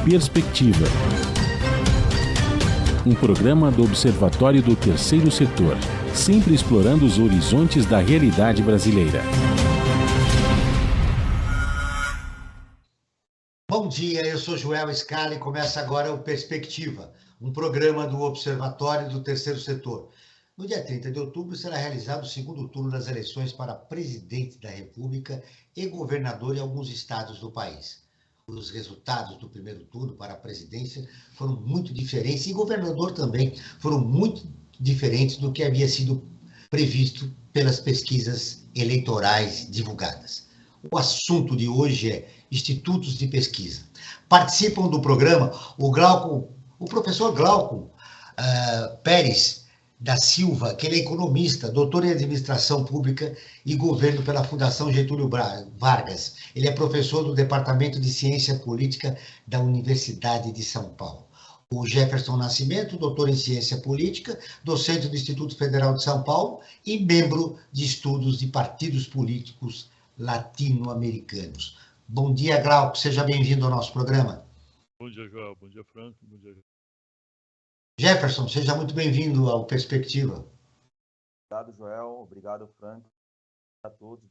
Perspectiva. Um programa do Observatório do Terceiro Setor, sempre explorando os horizontes da realidade brasileira. Bom dia, eu sou Joel Scala e começa agora o Perspectiva, um programa do Observatório do Terceiro Setor. No dia 30 de outubro será realizado o segundo turno das eleições para presidente da República e governador em alguns estados do país. Os resultados do primeiro turno para a presidência foram muito diferentes e governador também foram muito diferentes do que havia sido previsto pelas pesquisas eleitorais divulgadas. O assunto de hoje é institutos de pesquisa. Participam do programa o professor Glauco Pérez da Silva, que ele é economista, doutor em administração pública e governo pela Fundação Getúlio Vargas. Ele é professor do Departamento de Ciência Política da Universidade de São Paulo. O Jefferson Nascimento, doutor em Ciência Política, docente do Instituto Federal de São Paulo e membro de estudos de partidos políticos latino-americanos. Bom dia, Glauco, seja bem-vindo ao nosso programa. Bom dia, Joel. Bom dia, Franco. Bom dia. Jefferson, seja muito bem-vindo ao Perspectiva. Obrigado, Joel. Obrigado, Franco. A todos.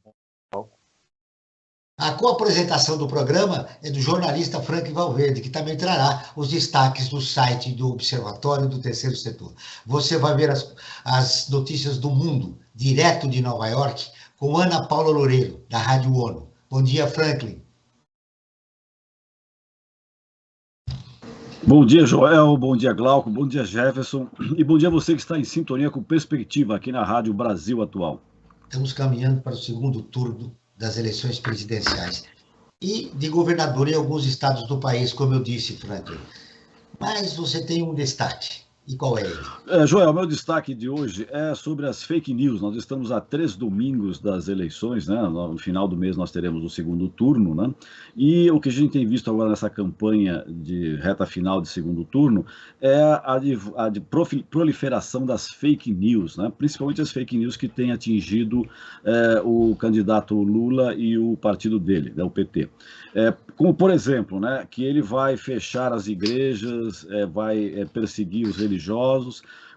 A co-apresentação do programa é do jornalista Frank Valverde, que também trará os destaques do site do Observatório do Terceiro Setor. Você vai ver as notícias do mundo, direto de Nova York, com Ana Paula Loureiro, da Rádio ONU. Bom dia, Franklin. Bom dia, Joel, bom dia, Glauco, bom dia, Jefferson, e bom dia a você que está em sintonia com Perspectiva aqui na Rádio Brasil Atual. Estamos caminhando para o segundo turno das eleições presidenciais e de governador em alguns estados do país, como eu disse, Franklin. Mas você tem um destaque. E qual é ele? Joel, meu destaque de hoje é sobre as fake news. Nós estamos a 3 domingos das eleições, né? No final do mês nós teremos o segundo turno, né? E o que a gente tem visto agora nessa campanha de reta final de segundo turno é a de proliferação das fake news, né? Principalmente as fake news que têm atingido o candidato Lula e o partido dele, né, o PT. Como, por exemplo, né, que ele vai fechar as igrejas, vai perseguir os religiosos,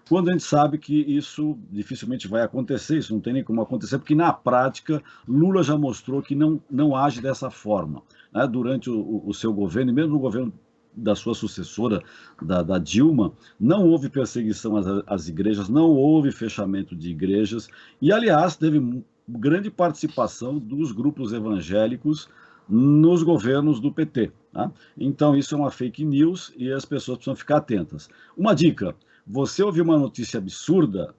quando a gente sabe que isso dificilmente vai acontecer, isso não tem nem como acontecer, porque na prática Lula já mostrou que não age dessa forma, né? Durante o seu governo, e mesmo no governo da sua sucessora, da Dilma, não houve perseguição às igrejas, não houve fechamento de igrejas, e aliás teve grande participação dos grupos evangélicos nos governos do PT. Tá? Então, isso é uma fake news e as pessoas precisam ficar atentas. Uma dica, você ouviu uma notícia absurda?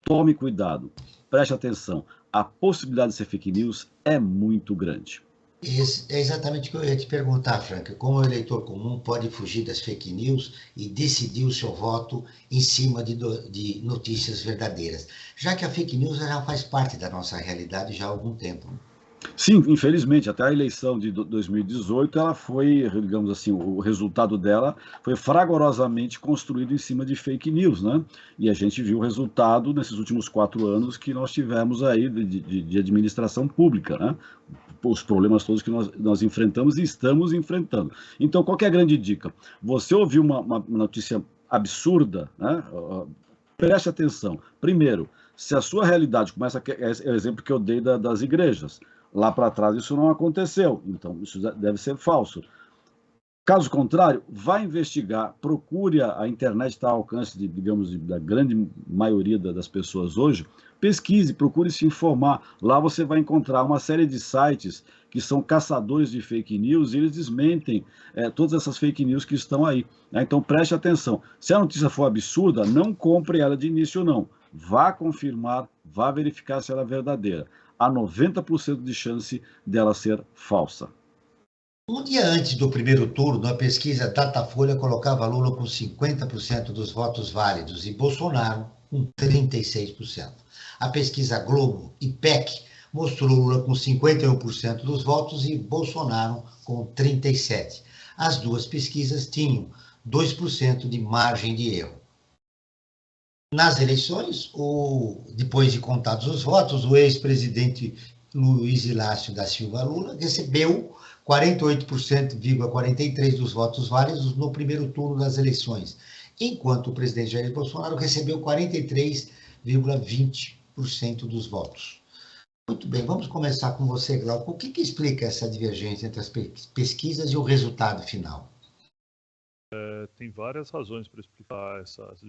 Tome cuidado, preste atenção. A possibilidade de ser fake news é muito grande. É exatamente o que eu ia te perguntar, Frank. Como o eleitor comum pode fugir das fake news e decidir o seu voto em cima de notícias verdadeiras? Já que a fake news já faz parte da nossa realidade já há algum tempo. Sim, infelizmente, até a eleição de 2018, ela foi, digamos assim, o resultado dela foi fragorosamente construído em cima de fake news, né? E a gente viu o resultado nesses últimos 4 anos que nós tivemos aí de administração pública, né? Os problemas todos que nós enfrentamos e estamos enfrentando. Então, qual que é a grande dica? Você ouviu uma notícia absurda, né? Preste atenção. Primeiro, se a sua realidade começa, é o exemplo que eu dei das igrejas, lá para trás isso não aconteceu, então isso deve ser falso. Caso contrário, vá investigar, procure, a internet está ao alcance, da grande maioria das pessoas hoje, pesquise, procure se informar, lá você vai encontrar uma série de sites que são caçadores de fake news e eles desmentem todas essas fake news que estão aí. Né? Então preste atenção, se a notícia for absurda, não compre ela de início não, vá confirmar, vá verificar se ela é verdadeira. Há 90% de chance dela ser falsa. Um dia antes do primeiro turno, a pesquisa Datafolha colocava Lula com 50% dos votos válidos e Bolsonaro com 36%. A pesquisa Globo e PEC mostrou Lula com 51% dos votos e Bolsonaro com 37%. As duas pesquisas tinham 2% de margem de erro. Nas eleições, depois de contados os votos, o ex-presidente Luiz Inácio da Silva Lula recebeu 48,43% dos votos válidos no primeiro turno das eleições, enquanto o presidente Jair Bolsonaro recebeu 43,20% dos votos. Muito bem, vamos começar com você, Glauco. O que explica essa divergência entre as pesquisas e o resultado final? Tem várias razões para explicar essas.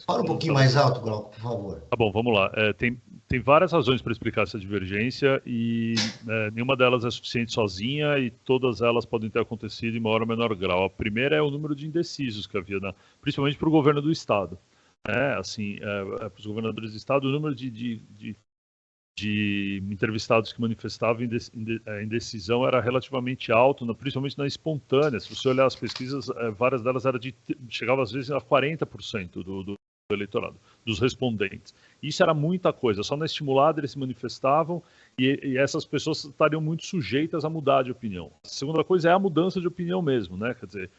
Fala um pouquinho mais alto, Glauco, por favor. Tá bom, vamos lá. Tem várias razões para explicar essa divergência e nenhuma delas é suficiente sozinha e todas elas podem ter acontecido em maior ou menor grau. A primeira é o número de indecisos que havia, principalmente para o governo do Estado. Para os governadores do Estado, o número de entrevistados que manifestavam indecisão era relativamente alto, principalmente na espontânea. Se você olhar as pesquisas, várias delas chegavam às vezes a 40% do eleitorado, dos respondentes. Isso era muita coisa. Só na estimulada eles se manifestavam e essas pessoas estariam muito sujeitas a mudar de opinião. A segunda coisa é a mudança de opinião mesmo, Quer dizer,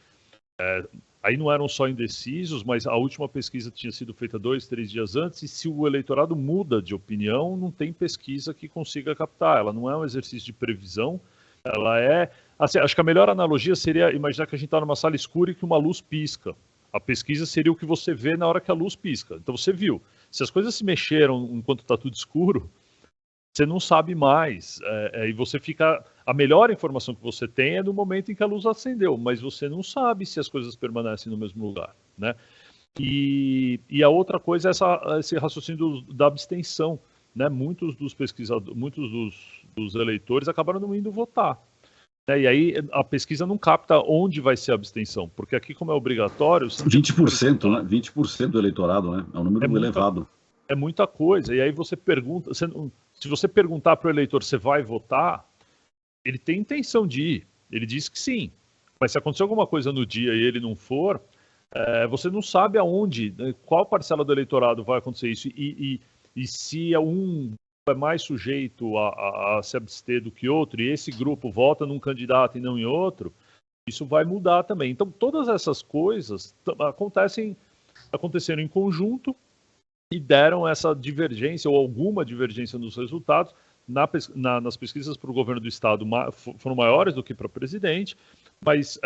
aí não eram só indecisos, mas a última pesquisa tinha sido feita 2, 3 dias antes, e se o eleitorado muda de opinião, não tem pesquisa que consiga captar. Ela não é um exercício de previsão, ela é... Assim, acho que a melhor analogia seria imaginar que a gente está numa sala escura e que uma luz pisca. A pesquisa seria o que você vê na hora que a luz pisca. Então você viu. Se as coisas se mexeram enquanto está tudo escuro, você não sabe mais, e você fica... A melhor informação que você tem é no momento em que a luz acendeu, mas você não sabe se as coisas permanecem no mesmo lugar, E a outra coisa é esse raciocínio da abstenção, Muitos dos pesquisadores, muitos dos eleitores acabaram não indo votar, E aí a pesquisa não capta onde vai ser a abstenção, porque aqui, como é obrigatório... 20%, 20% do eleitorado, É um número elevado. É muita coisa, e aí você pergunta... Se você perguntar para o eleitor se vai votar, ele tem intenção de ir, ele diz que sim. Mas se acontecer alguma coisa no dia e ele não for, você não sabe aonde, qual parcela do eleitorado vai acontecer isso. E se um é mais sujeito a se abster do que outro, e esse grupo vota num candidato e não em outro, isso vai mudar também. Então, todas essas coisas aconteceram em conjunto, e deram essa divergência, ou alguma divergência nos resultados. Nas pesquisas para o governo do Estado foram maiores do que para o presidente, mas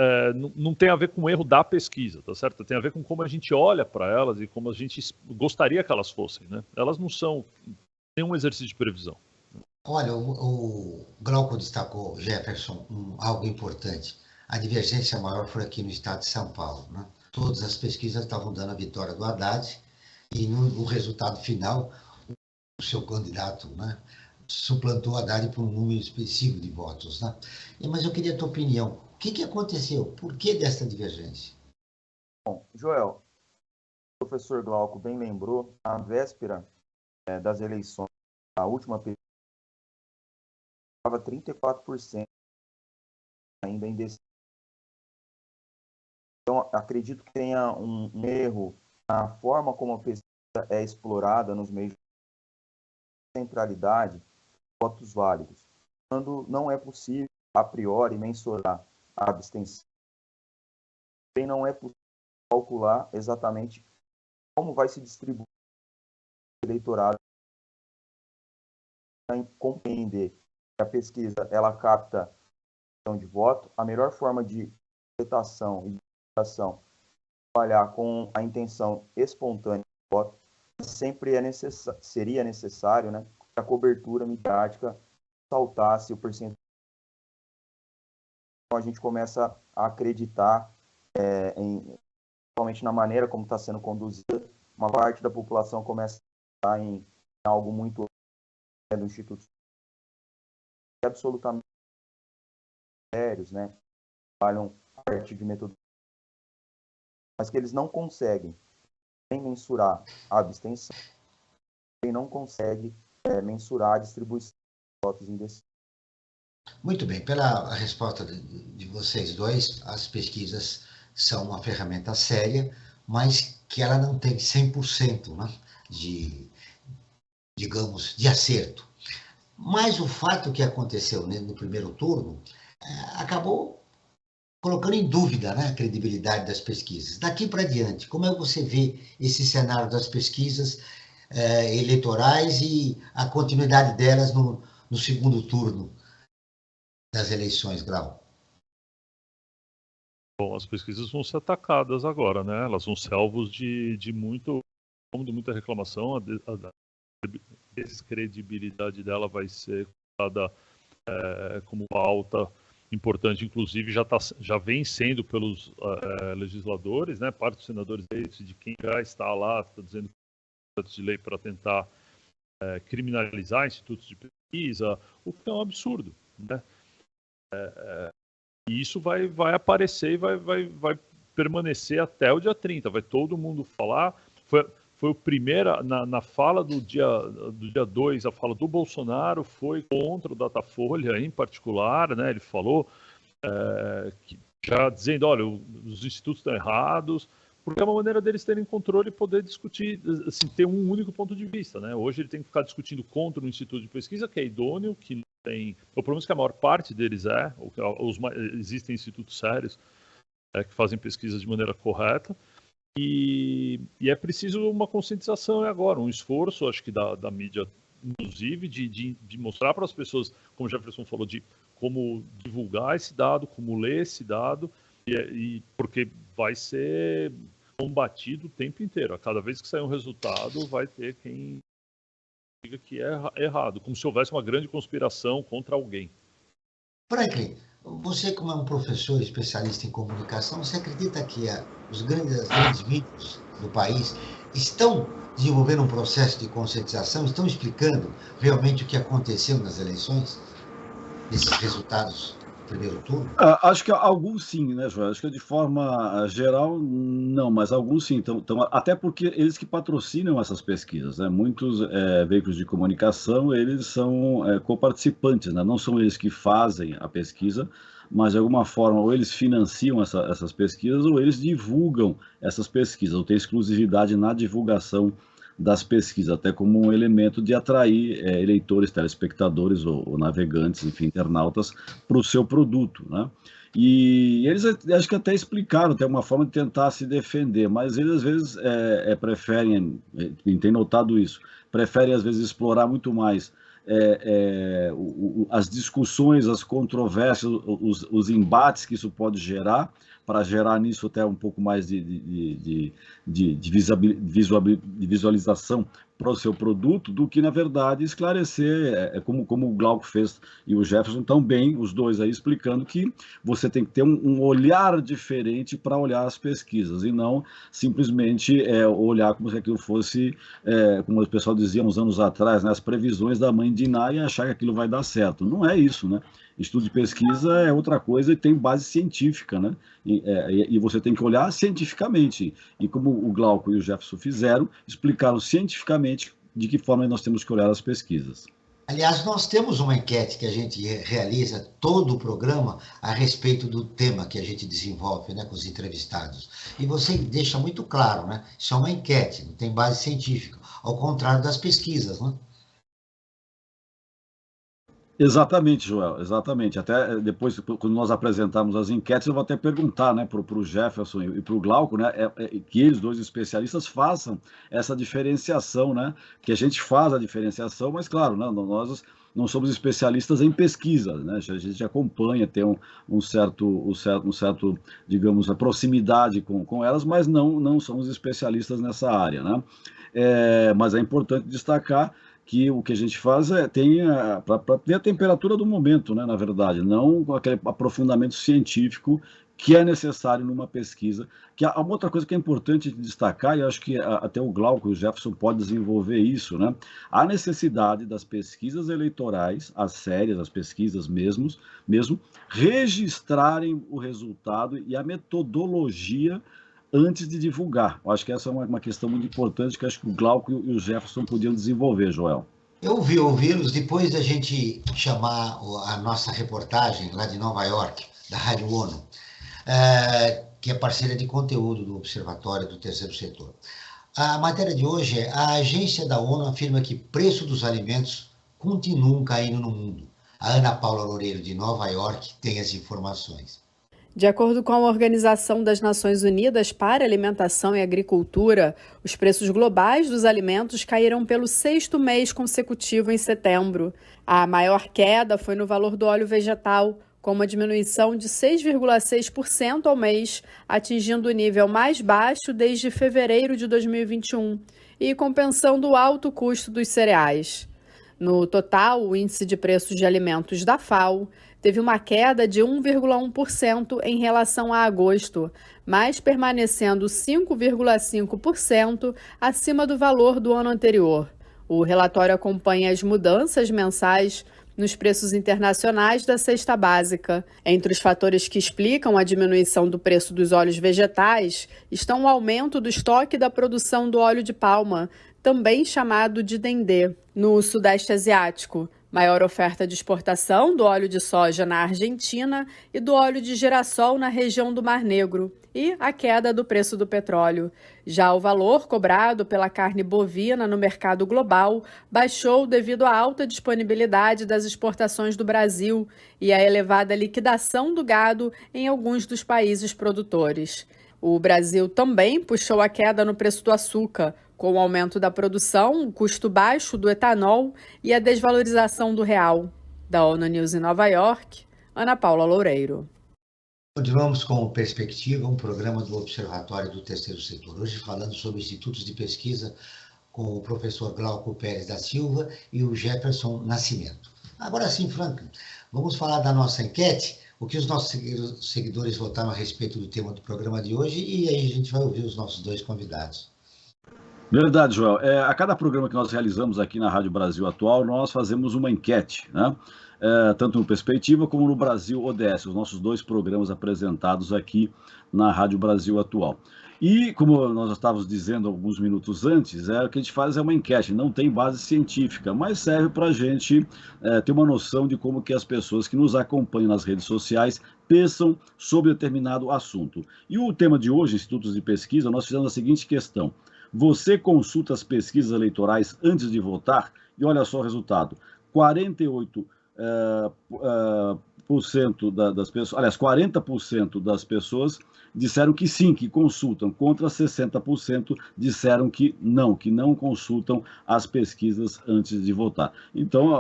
não tem a ver com o erro da pesquisa, tá certo? Tem a ver com como a gente olha para elas e como a gente gostaria que elas fossem, Elas não são nenhum exercício de previsão. Olha, o Glauco destacou, Jefferson, algo importante. A divergência maior foi aqui no estado de São Paulo, Todas as pesquisas estavam dando a vitória do Haddad, e no resultado final, o seu candidato, suplantou o Haddad por um número específico de votos, Mas eu queria a tua opinião. O que aconteceu? Por que dessa divergência? Bom, Joel, o professor Glauco bem lembrou, na véspera das eleições, a última pesquisa estava 34% ainda indeciso. Então, acredito que tenha um erro na forma como a pesquisa é explorada nos meios de centralidade de votos válidos, quando não é possível, a priori, mensurar a abstenção. Também não é possível calcular exatamente como vai se distribuir o eleitorado, para compreender que a pesquisa ela capta a de voto. A melhor forma de interpretação e de interpretação trabalhar com a intenção espontânea do voto, sempre seria necessário que a cobertura midiática saltasse o percentual. Então, a gente começa a acreditar, principalmente na maneira como está sendo conduzida, uma parte da população começa a estar em algo muito do Instituto absolutamente sérios, trabalham a partir de metodologias, mas que eles não conseguem nem mensurar a abstenção, nem não conseguem mensurar a distribuição de votos indecisos. Muito bem, pela resposta de vocês dois, as pesquisas são uma ferramenta séria, mas que ela não tem 100% de acerto. Mas o fato que aconteceu no primeiro turno acabou colocando em dúvida a credibilidade das pesquisas. Daqui para diante, como é que você vê esse cenário das pesquisas eleitorais e a continuidade delas no segundo turno? das eleições, Grau? Bom, as pesquisas vão ser atacadas agora, né? Elas vão ser alvos de muita reclamação. A descredibilidade dela vai ser colocada como pauta importante, inclusive já vem sendo pelos legisladores, né? Parte dos senadores de quem já está lá, está dizendo de lei para tentar criminalizar institutos de pesquisa, o que é um absurdo, né? E isso vai aparecer e vai permanecer até o dia 30. Vai todo mundo falar. Foi o primeiro, na fala do dia 2, a fala do Bolsonaro foi contra o Datafolha em particular, né? Ele falou já dizendo, olha, os institutos estão errados, porque é uma maneira deles terem controle e poder discutir, assim, ter um único ponto de vista, né? Hoje ele tem que ficar discutindo contra um instituto de pesquisa que é idôneo, que tem, ou pelo menos que a maior parte deles existem institutos sérios que fazem pesquisas de maneira correta, e é preciso uma conscientização agora, um esforço, acho que da mídia, inclusive, de mostrar para as pessoas, como o Jefferson falou, de como divulgar esse dado, como ler esse dado, e porque vai ser combatido o tempo inteiro. A cada vez que sair um resultado, vai ter quem diga que é errado, como se houvesse uma grande conspiração contra alguém. Franklin, você como é um professor especialista em comunicação, você acredita que as grandes mídias do país estão desenvolvendo um processo de conscientização, estão explicando realmente o que aconteceu nas eleições, esses resultados do primeiro turno? Acho que alguns sim, né, Joel? Acho que de forma geral, não, mas alguns sim. Até porque eles que patrocinam essas pesquisas, né? Muitos veículos de comunicação, eles são coparticipantes, né? Não são eles que fazem a pesquisa, mas de alguma forma ou eles financiam essas pesquisas ou eles divulgam essas pesquisas, ou têm exclusividade na divulgação das pesquisas, até como um elemento de atrair eleitores, telespectadores ou navegantes, enfim, internautas, para o seu produto, né? E eles, acho que até explicaram, tem uma forma de tentar se defender, mas eles às vezes preferem, tem notado isso, preferem às vezes explorar muito mais as discussões, as controvérsias, os embates que isso pode gerar, para gerar nisso até um pouco mais de visualização para o seu produto, do que, na verdade, esclarecer, como o Glauco fez e o Jefferson também, os dois aí, explicando que você tem que ter um olhar diferente para olhar as pesquisas, e não simplesmente olhar como se aquilo fosse, como o pessoal dizia uns anos atrás, né, as previsões da mãe de Iná, e achar que aquilo vai dar certo. Não é isso, né? Estudo de pesquisa é outra coisa e tem base científica, né? E você tem que olhar cientificamente. E como o Glauco e o Jefferson fizeram, explicaram cientificamente de que forma nós temos que olhar as pesquisas. Aliás, nós temos uma enquete que a gente realiza todo o programa a respeito do tema que a gente desenvolve, né, com os entrevistados. E você deixa muito claro, né? Isso é uma enquete, não tem base científica, ao contrário das pesquisas, né? Exatamente, Joel, exatamente. Até depois, quando nós apresentarmos as enquetes, eu vou até perguntar, né, para o Jefferson e para o Glauco, né, que eles, dois especialistas, façam essa diferenciação, né, que a gente faz a diferenciação, mas, claro, né, nós não somos especialistas em pesquisa, né, a gente acompanha, tem um certo, digamos, a proximidade com elas, mas não somos especialistas nessa área, né. Mas é importante destacar que o que a gente faz para ter a temperatura do momento, né, na verdade, não aquele aprofundamento científico que é necessário numa pesquisa. Que há uma outra coisa que é importante destacar, e acho que até o Glauco e o Jefferson podem desenvolver isso, né? A necessidade das pesquisas eleitorais, as sérias, as pesquisas mesmo, registrarem o resultado e a metodologia antes de divulgar. Eu acho que essa é uma questão muito importante que acho que o Glauco e o Jefferson podiam desenvolver, Joel. Eu ouvi ouvi-los depois da gente chamar a nossa reportagem lá de Nova York, da Rádio ONU, que é parceira de conteúdo do Observatório do Terceiro Setor. A matéria de hoje é: a agência da ONU afirma que preço dos alimentos continuam caindo no mundo. A Ana Paula Loureiro, de Nova York, tem as informações. De acordo com a Organização das Nações Unidas para Alimentação e Agricultura, os preços globais dos alimentos caíram pelo 6º mês consecutivo em setembro. A maior queda foi no valor do óleo vegetal, com uma diminuição de 6,6% ao mês, atingindo o nível mais baixo desde fevereiro de 2021 e compensando o alto custo dos cereais. No total, o índice de preços de alimentos da FAO teve uma queda de 1,1% em relação a agosto, mas permanecendo 5,5% acima do valor do ano anterior. O relatório acompanha as mudanças mensais nos preços internacionais da cesta básica. Entre os fatores que explicam a diminuição do preço dos óleos vegetais estão o aumento do estoque da produção do óleo de palma, também chamado de dendê, no Sudeste Asiático, maior oferta de exportação do óleo de soja na Argentina e do óleo de girassol na região do Mar Negro, e a queda do preço do petróleo. Já o valor cobrado pela carne bovina no mercado global baixou devido à alta disponibilidade das exportações do Brasil e à elevada liquidação do gado em alguns dos países produtores. O Brasil também puxou a queda no preço do açúcar, com o aumento da produção, o custo baixo do etanol e a desvalorização do real. Da ONU News em Nova York, Ana Paula Loureiro. Continuamos com Perspectiva, um programa do Observatório do Terceiro Setor. Hoje falando sobre institutos de pesquisa com o professor Glauco Pérez da Silva e o Jefferson Nascimento. Agora sim, Franklin, vamos falar da nossa enquete, o que os nossos seguidores votaram a respeito do tema do programa de hoje, e aí a gente vai ouvir os nossos dois convidados. Verdade, Joel. A cada programa que nós realizamos aqui na Rádio Brasil Atual, nós fazemos uma enquete, né? Tanto no Perspectiva como no Brasil ODS, os nossos dois programas apresentados aqui na Rádio Brasil Atual. E, como nós estávamos dizendo alguns minutos antes, o que a gente faz é uma enquete, não tem base científica, mas serve para a gente ter uma noção de como que as pessoas que nos acompanham nas redes sociais pensam sobre determinado assunto. E o tema de hoje, Institutos de Pesquisa, nós fizemos a seguinte questão: você consulta as pesquisas eleitorais antes de votar? E olha só o resultado: 48% das pessoas, aliás, 40% das pessoas disseram que sim, que consultam, contra 60% disseram que não consultam as pesquisas antes de votar. Então,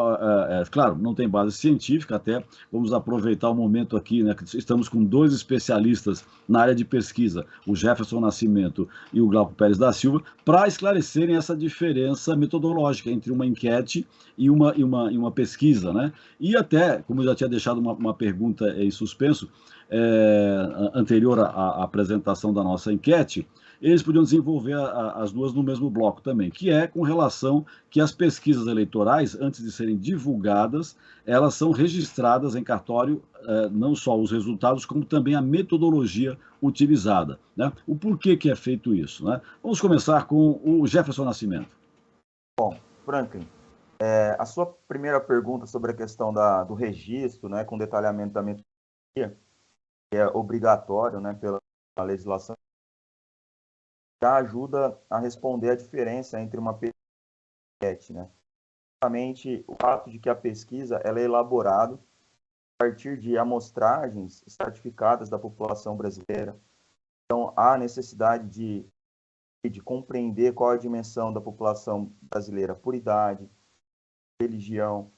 claro, não tem base científica, até vamos aproveitar o momento aqui, né, que estamos com dois especialistas na área de pesquisa, o Jefferson Nascimento e o Glauco Pérez da Silva, para esclarecerem essa diferença metodológica entre uma enquete e uma pesquisa, né? E até, como eu já tinha deixado uma pergunta em suspenso, anterior à apresentação da nossa enquete, eles podiam desenvolver as duas no mesmo bloco também, que é com relação que as pesquisas eleitorais, antes de serem divulgadas, elas são registradas em cartório, não só os resultados, como também a metodologia utilizada, né? O porquê que é feito isso, né? Vamos começar com o Jefferson Nascimento. Bom, Franklin, a sua primeira pergunta sobre a questão do registro, né, com detalhamento da metodologia, que é obrigatório, né, pela legislação, já ajuda a responder a diferença entre uma pesquisa e uma enquete, né? Justamente o fato de que a pesquisa ela é elaborada a partir de amostragens estratificadas da população brasileira. Então, há necessidade de compreender qual é a dimensão da população brasileira por idade, religião,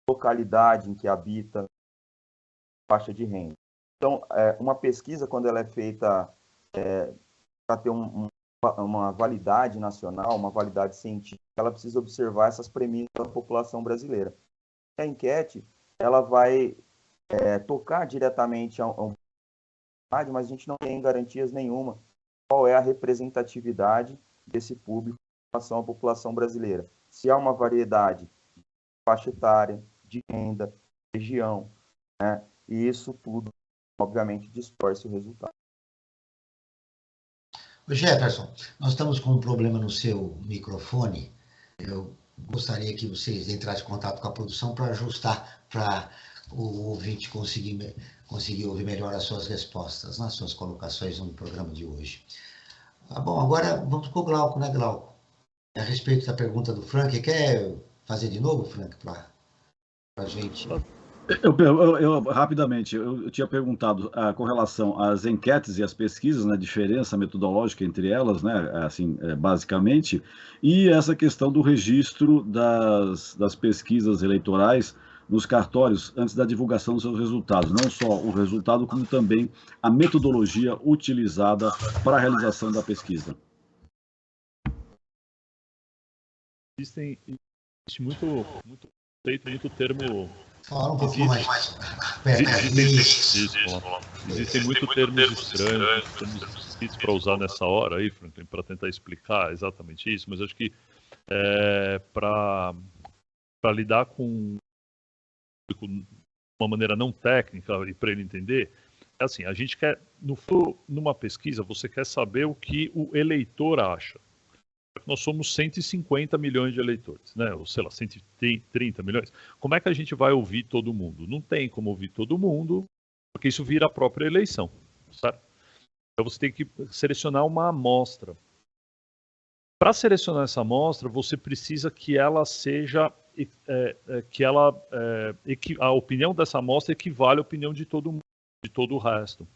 localidade em que habita, faixa de renda. Então, uma pesquisa, quando ela é feita para ter uma validade nacional, uma validade científica, ela precisa observar essas premissas da população brasileira. A enquete, ela vai tocar diretamente mas a gente não tem garantias nenhuma qual é a representatividade desse público em relação à população brasileira. Se há uma variedade de faixa etária, de renda, região, né? E isso tudo, obviamente, distorce o resultado. Jefferson, nós estamos com um problema no seu microfone. Eu gostaria que vocês entrassem em contato com a produção para ajustar, para o ouvinte conseguir ouvir melhor as suas respostas, nas suas colocações no programa de hoje. Bom, agora vamos com o Glauco, né, Glauco? A respeito da pergunta do Frank, quer fazer de novo, Frank, para a gente? Rapidamente, eu tinha perguntado com relação às enquetes e às pesquisas, né, diferença metodológica entre elas, né, assim, basicamente, e essa questão do registro das pesquisas eleitorais nos cartórios antes da divulgação dos seus resultados, não só o resultado, como também a metodologia utilizada para a realização da pesquisa. Existe muito conceito, muito termo. Fala um pouquinho mais. Existem muitos termos estranhos, termos escritos para usar nessa hora aí, Franklin, para tentar explicar exatamente isso, mas acho que para lidar com uma maneira não técnica e para ele entender, é assim, a gente quer, numa pesquisa, você quer saber o que o eleitor acha. Nós somos 150 milhões de eleitores, né? Ou sei lá, 130 milhões. Como é que a gente vai ouvir todo mundo? Não tem como ouvir todo mundo, porque isso vira a própria eleição, certo? Então você tem que selecionar uma amostra. Para selecionar essa amostra, você precisa que ela seja, a opinião dessa amostra equivale à opinião de todo mundo, de todo o resto.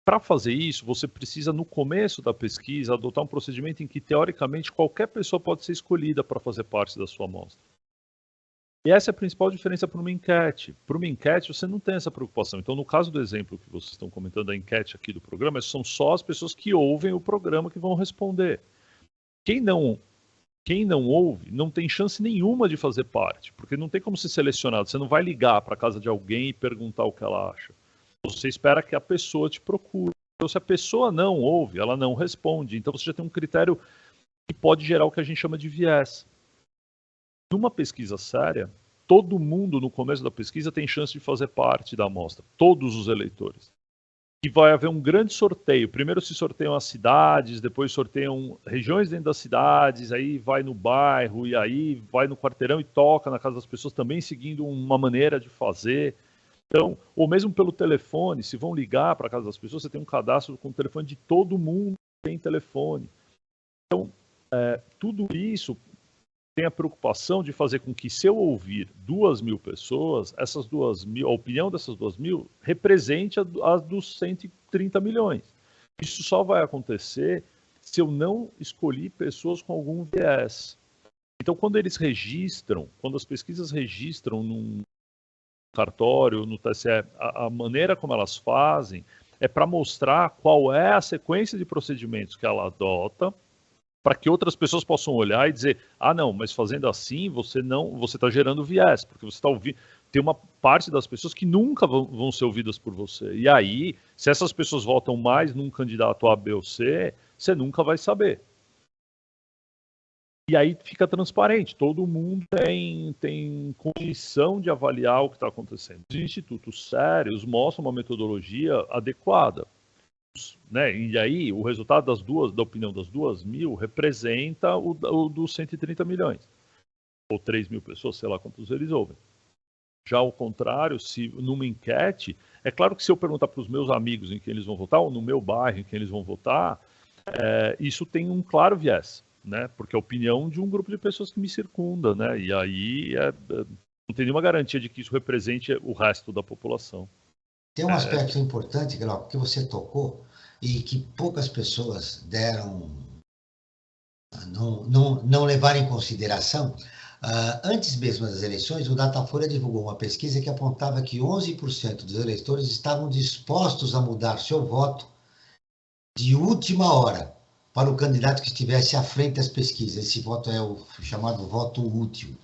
Para fazer isso, você precisa, no começo da pesquisa, adotar um procedimento em que, teoricamente, qualquer pessoa pode ser escolhida para fazer parte da sua amostra. E essa é a principal diferença para uma enquete. Para uma enquete, você não tem essa preocupação. Então, no caso do exemplo que vocês estão comentando, a enquete aqui do programa, são só as pessoas que ouvem o programa que vão responder. Quem não ouve, não tem chance nenhuma de fazer parte, porque não tem como ser selecionado. Você não vai ligar para a casa de alguém e perguntar o que ela acha. Você espera que a pessoa te procure. Então, se a pessoa não ouve, ela não responde. Então, você já tem um critério que pode gerar o que a gente chama de viés. Numa pesquisa séria, todo mundo no começo da pesquisa tem chance de fazer parte da amostra. Todos os eleitores. E vai haver um grande sorteio. Primeiro se sorteiam as cidades, depois sorteiam regiões dentro das cidades, aí vai no bairro, e aí vai no quarteirão e toca na casa das pessoas, também seguindo uma maneira de fazer. Então, ou mesmo pelo telefone, se vão ligar para a casa das pessoas, você tem um cadastro com o telefone de todo mundo que tem telefone. Então, tudo isso tem a preocupação de fazer com que, se eu ouvir 2.000 pessoas, essas 2.000, a opinião dessas 2.000 represente a dos 130 milhões. Isso só vai acontecer se eu não escolhi pessoas com algum viés. Então, quando eles registram, quando as pesquisas registram num cartório, no TSE, a maneira como elas fazem é para mostrar qual é a sequência de procedimentos que ela adota, para que outras pessoas possam olhar e dizer, não, mas fazendo assim você está gerando viés, porque você está ouvindo, tem uma parte das pessoas que nunca vão ser ouvidas por você. E aí, se essas pessoas votam mais num candidato A, B ou C, você nunca vai saber. E aí fica transparente, todo mundo tem condição de avaliar o que está acontecendo. Os institutos sérios mostram uma metodologia adequada, né? E aí o resultado da opinião das 2.000 representa o dos 130 milhões, ou 3.000 pessoas, sei lá quantos eles ouvem. Já ao contrário, se numa enquete, é claro que se eu perguntar para os meus amigos em quem eles vão votar, ou no meu bairro em quem eles vão votar, isso tem um claro viés. Né? Porque é a opinião de um grupo de pessoas que me circunda, né? E aí não tem nenhuma garantia de que isso represente o resto da população. Tem um aspecto importante, Glauco, que você tocou e que poucas pessoas não levaram em consideração. Antes mesmo das eleições, o Datafolha divulgou uma pesquisa que apontava que 11% dos eleitores estavam dispostos a mudar seu voto de última hora para o candidato que estivesse à frente das pesquisas. Esse voto é o chamado voto útil.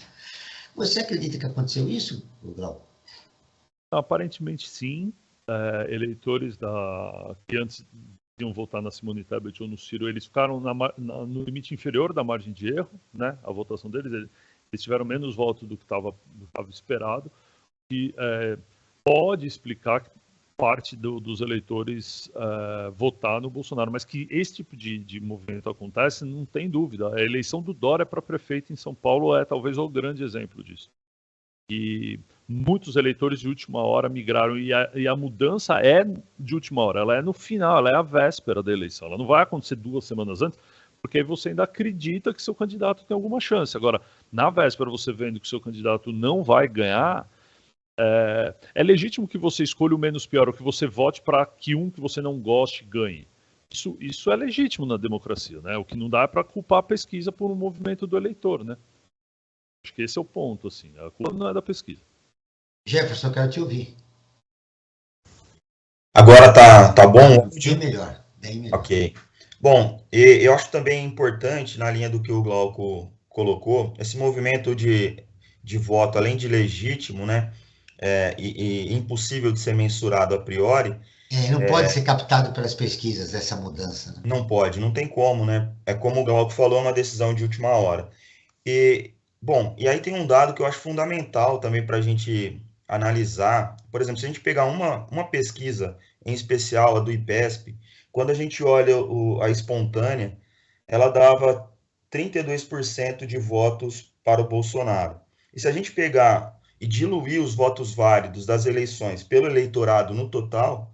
Você acredita que aconteceu isso, Glauco? Aparentemente, sim. Eleitores que antes iam votar na Simone Tebet ou no Ciro, eles ficaram no limite inferior da margem de erro, né? A votação deles, eles tiveram menos votos do que estava esperado, e pode explicar que parte dos eleitores votar no Bolsonaro, mas que esse tipo de movimento acontece, não tem dúvida. A eleição do Dória para prefeito em São Paulo é talvez o grande exemplo disso. E muitos eleitores de última hora migraram, e a mudança é de última hora, ela é no final, ela é a véspera da eleição, ela não vai acontecer 2 semanas antes, porque aí você ainda acredita que seu candidato tem alguma chance. Agora, na véspera, você vendo que seu candidato não vai ganhar, É legítimo que você escolha o menos pior, ou que você vote para que um que você não goste ganhe. Isso é legítimo na democracia, né? O que não dá é para culpar a pesquisa por um movimento do eleitor, né? Acho que esse é o ponto, assim. A culpa não é da pesquisa. Jefferson, eu quero te ouvir. Agora tá bom? Bem melhor, bem melhor. Ok. Bom, eu acho também importante, na linha do que o Glauco colocou, esse movimento de voto, além de legítimo, né, e impossível de ser mensurado a priori. Não pode ser captado pelas pesquisas, essa mudança. Né? Não pode, não tem como, né? É como o Glauco falou, é uma decisão de última hora. Bom, e aí tem um dado que eu acho fundamental também para a gente analisar. Por exemplo, se a gente pegar uma pesquisa, em especial a do IPESP, quando a gente olha a espontânea, ela dava 32% de votos para o Bolsonaro. E se a gente pegar e diluir os votos válidos das eleições pelo eleitorado no total,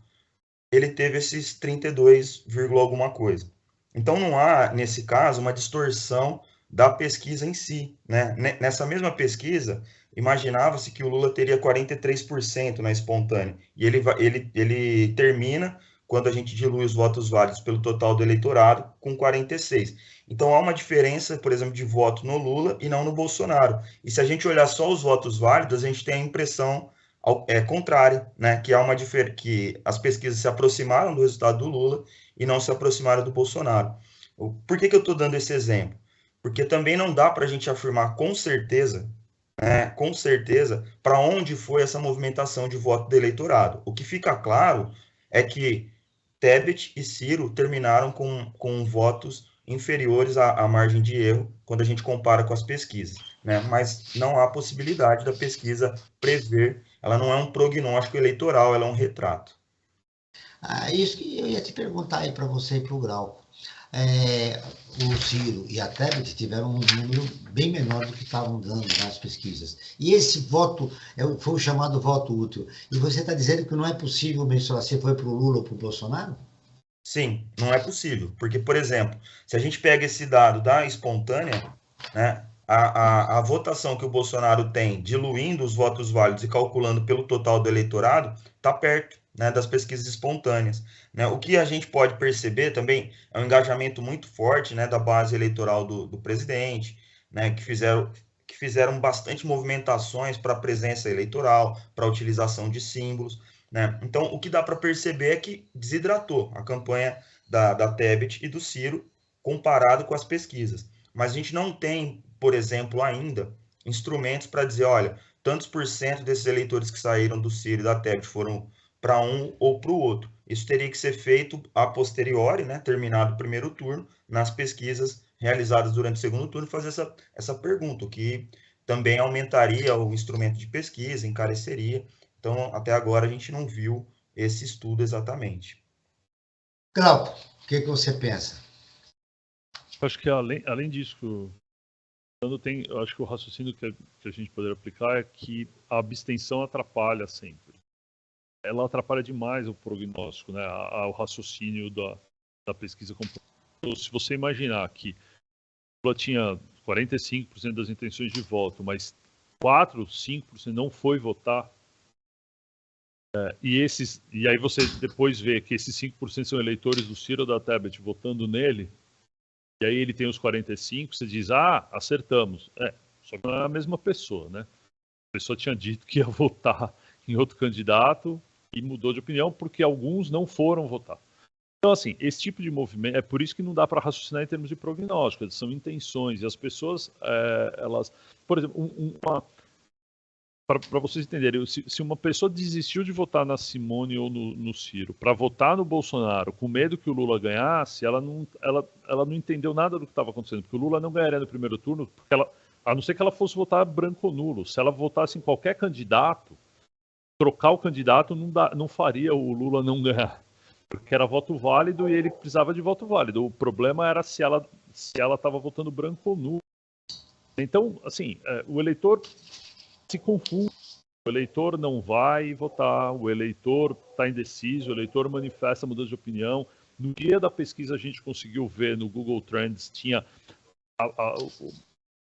ele teve esses 32, alguma coisa. Então não há, nesse caso, uma distorção da pesquisa em si, né? Nessa mesma pesquisa, imaginava-se que o Lula teria 43% na espontânea, e ele termina, quando a gente dilui os votos válidos pelo total do eleitorado, com 46%. Então há uma diferença, por exemplo, de voto no Lula e não no Bolsonaro. E se a gente olhar só os votos válidos, a gente tem a impressão contrária, né? Que as pesquisas se aproximaram do resultado do Lula e não se aproximaram do Bolsonaro. Por que eu estou dando esse exemplo? Porque também não dá para a gente afirmar com certeza, para onde foi essa movimentação de voto do eleitorado. O que fica claro é que Tebet e Ciro terminaram com votos inferiores à margem de erro quando a gente compara com as pesquisas, né? Mas não há possibilidade da pesquisa prever, ela não é um prognóstico eleitoral, ela é um retrato. Isso que eu ia te perguntar aí para você e para o Grau. O Ciro e a Tebet tiveram um número bem menor do que estavam dando nas pesquisas. E esse voto foi o chamado voto útil. E você está dizendo que não é possível mensurar se foi para o Lula ou para o Bolsonaro? Sim, não é possível. Porque, por exemplo, se a gente pega esse dado da espontânea, né, a votação que o Bolsonaro tem, diluindo os votos válidos e calculando pelo total do eleitorado, está perto, né, das pesquisas espontâneas. Né? O que a gente pode perceber também é um engajamento muito forte, né, da base eleitoral do presidente, né, que fizeram bastante movimentações para a presença eleitoral, para a utilização de símbolos. Né? Então, o que dá para perceber é que desidratou a campanha da Tebet e do Ciro comparado com as pesquisas. Mas a gente não tem, por exemplo, ainda instrumentos para dizer, olha, tantos por cento desses eleitores que saíram do Ciro e da Tebet foram para um ou para o outro. Isso teria que ser feito a posteriori, né, terminado o primeiro turno, nas pesquisas realizadas durante o segundo turno, fazer essa pergunta, o que também aumentaria o instrumento de pesquisa, encareceria. Então, até agora, a gente não viu esse estudo exatamente. Glauco, o que você pensa? Acho que além disso, eu acho que o raciocínio que a gente poderia aplicar é que a abstenção atrapalha sempre. Ela atrapalha demais o prognóstico, né? O raciocínio da pesquisa. Se você imaginar que o Lula tinha 45% das intenções de voto, mas 5% não foi votar, e aí você depois vê que esses 5% são eleitores do Ciro ou da Tebet votando nele, e aí ele tem os 45%, você diz, acertamos. Só que não é a mesma pessoa, né? A pessoa tinha dito que ia votar em outro candidato e mudou de opinião porque alguns não foram votar. Então, assim, esse tipo de movimento, é por isso que não dá para raciocinar em termos de prognóstico, são intenções, e as pessoas, elas... Por exemplo, para vocês entenderem, se uma pessoa desistiu de votar na Simone ou no Ciro para votar no Bolsonaro com medo que o Lula ganhasse, ela não entendeu nada do que estava acontecendo, porque o Lula não ganharia no primeiro turno, porque a não ser que ela fosse votar branco ou nulo. Se ela votasse em qualquer candidato, trocar o candidato não faria o Lula não ganhar, porque era voto válido e ele precisava de voto válido. O problema era se ela estava votando branco ou nulo. Então, assim, o eleitor se confunde. O eleitor não vai votar, o eleitor está indeciso, o eleitor manifesta mudança de opinião. No dia da pesquisa a gente conseguiu ver no Google Trends, tinha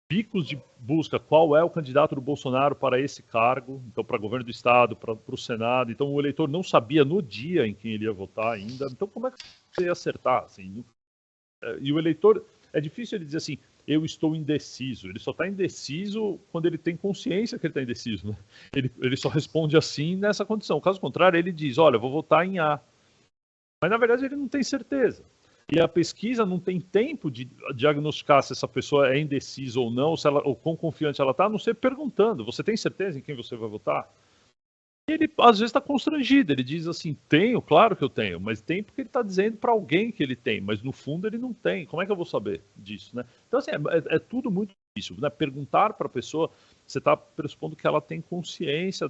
picos de busca, qual é o candidato do Bolsonaro para esse cargo, então para governo do estado, para o Senado, então o eleitor não sabia no dia em quem ele ia votar ainda, então como é que você ia acertar? Assim, e o eleitor, é difícil ele dizer assim, eu estou indeciso, ele só está indeciso quando ele tem consciência que ele está indeciso, né? Ele só responde assim nessa condição, caso contrário ele diz, olha, eu vou votar em A, mas na verdade ele não tem certeza. E a pesquisa não tem tempo de diagnosticar se essa pessoa é indecisa ou não, ou quão confiante ela está, a não ser perguntando. Você tem certeza em quem você vai votar? E ele, às vezes, está constrangido. Ele diz assim, tenho, claro que eu tenho, mas tem porque ele está dizendo para alguém que ele tem, mas no fundo ele não tem. Como é que eu vou saber disso, né? Então, assim, é tudo muito difícil, né? Perguntar para a pessoa, você está pressupondo que ela tem consciência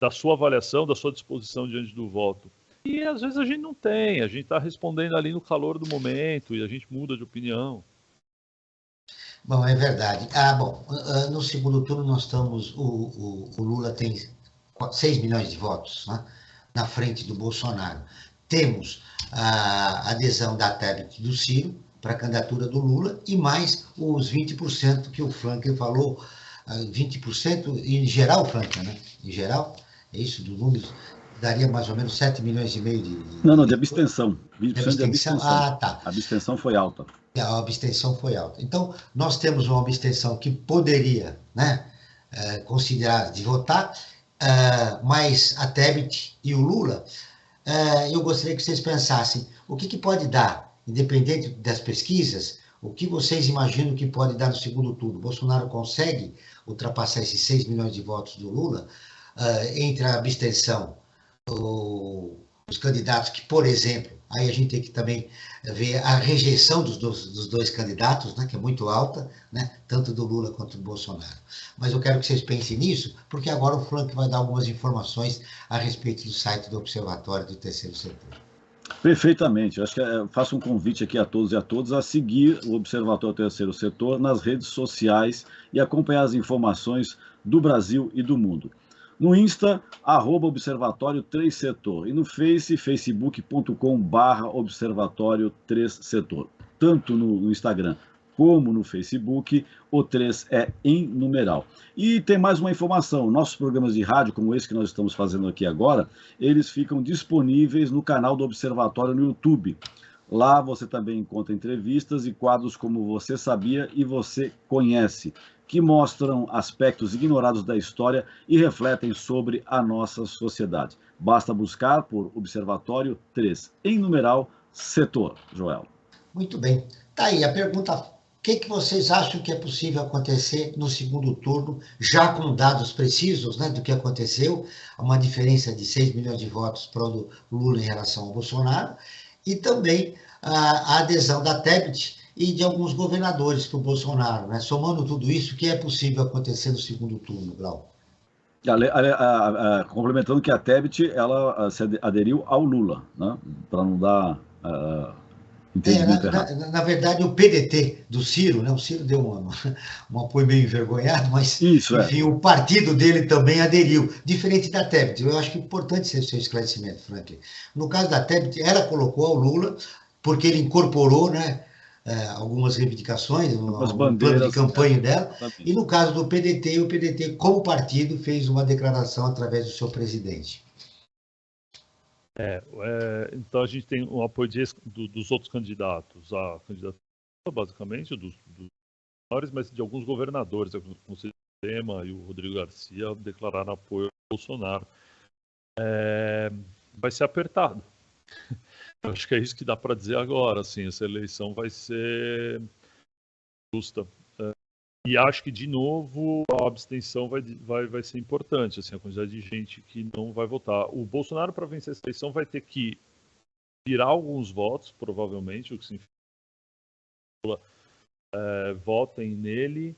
da sua avaliação, da sua disposição diante do voto. E às vezes a gente não tem, a gente está respondendo ali no calor do momento e a gente muda de opinião. Bom, é verdade. Bom, no segundo turno nós estamos, o Lula tem 6 milhões de votos, né, na frente do Bolsonaro. Temos a adesão da Tebet do Ciro para a candidatura do Lula e mais os 20% que o Franklin falou, 20% em geral, Franklin, né? Em geral, é isso, dos números, daria mais ou menos 7 milhões e meio de... Não, de abstenção. 20% de abstenção. Tá. A abstenção foi alta. A abstenção foi alta. Então, nós temos uma abstenção que poderia, né, considerar de votar, mas a Tebet e o Lula, eu gostaria que vocês pensassem o que pode dar, independente das pesquisas, o que vocês imaginam que pode dar no segundo turno? Bolsonaro consegue ultrapassar esses 6 milhões de votos do Lula entre a abstenção, os candidatos que, por exemplo, aí a gente tem que também ver a rejeição dos dois candidatos, né, que é muito alta, né, tanto do Lula quanto do Bolsonaro. Mas eu quero que vocês pensem nisso, porque agora o Frank vai dar algumas informações a respeito do site do Observatório do Terceiro Setor. Perfeitamente. Eu acho que faço um convite aqui a todos e a todas a seguir o Observatório Terceiro Setor nas redes sociais e acompanhar as informações do Brasil e do mundo. No Insta, @Observatório 3 Setor. E no facebook.com/Observatório 3 Setor. Tanto no Instagram como no Facebook, o 3 é em numeral. E tem mais uma informação, nossos programas de rádio, como esse que nós estamos fazendo aqui agora, eles ficam disponíveis no canal do Observatório no YouTube. Lá você também encontra entrevistas e quadros como Você Sabia e Você Conhece, que mostram aspectos ignorados da história e refletem sobre a nossa sociedade. Basta buscar por Observatório 3, em numeral, Setor. Joel. Muito bem. Tá aí a pergunta: o que vocês acham que é possível acontecer no segundo turno, já com dados precisos, né, do que aconteceu, uma diferença de 6 milhões de votos para o Lula em relação ao Bolsonaro, e também a adesão da Tebet e de alguns governadores para o Bolsonaro, né? Somando tudo isso, o que é possível acontecer no segundo turno, Glau? Complementando que a Tebet, ela se aderiu ao Lula, né? Para não dar entendimento errado. Na verdade, o PDT do Ciro, né? O Ciro deu um apoio meio envergonhado, mas, enfim, o partido dele também aderiu, diferente da Tebet. Eu acho que é importante ser o seu esclarecimento, Franklin. No caso da Tebet, ela colocou ao Lula, porque ele incorporou, né, algumas reivindicações, um plano de campanha dela, e no caso do PDT, o PDT, como partido, fez uma declaração através do seu presidente. Então a gente tem um apoio dos outros candidatos, a candidatura, basicamente, dos maiores, mas de alguns governadores, como o Zema e o Rodrigo Garcia, declararam apoio ao Bolsonaro. Vai ser apertado. Eu acho que é isso que dá para dizer agora, assim, essa eleição vai ser justa. E acho que, de novo, a abstenção vai ser importante, assim, a quantidade de gente que não vai votar. O Bolsonaro, para vencer essa eleição, vai ter que virar alguns votos, provavelmente, o que significa que votem nele.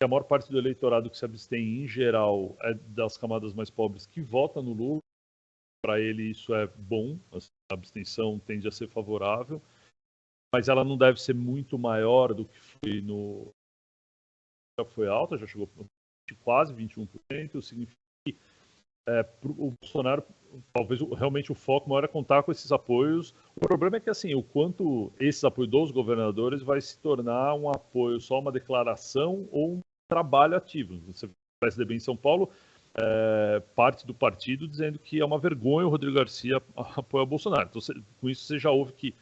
A maior parte do eleitorado que se abstém, em geral, é das camadas mais pobres que vota no Lula. Para ele isso é bom, a abstenção tende a ser favorável, mas ela não deve ser muito maior do que foi já foi alta, já chegou a quase 21%, significa que o Bolsonaro, talvez realmente o foco maior é contar com esses apoios. O problema é que, assim, o quanto esses apoios dos governadores vai se tornar um apoio, só uma declaração ou um trabalho ativo. Você vê o PSDB em São Paulo, parte do partido dizendo que é uma vergonha o Rodrigo Garcia apoiar o Bolsonaro. Então, com isso, você já ouve que,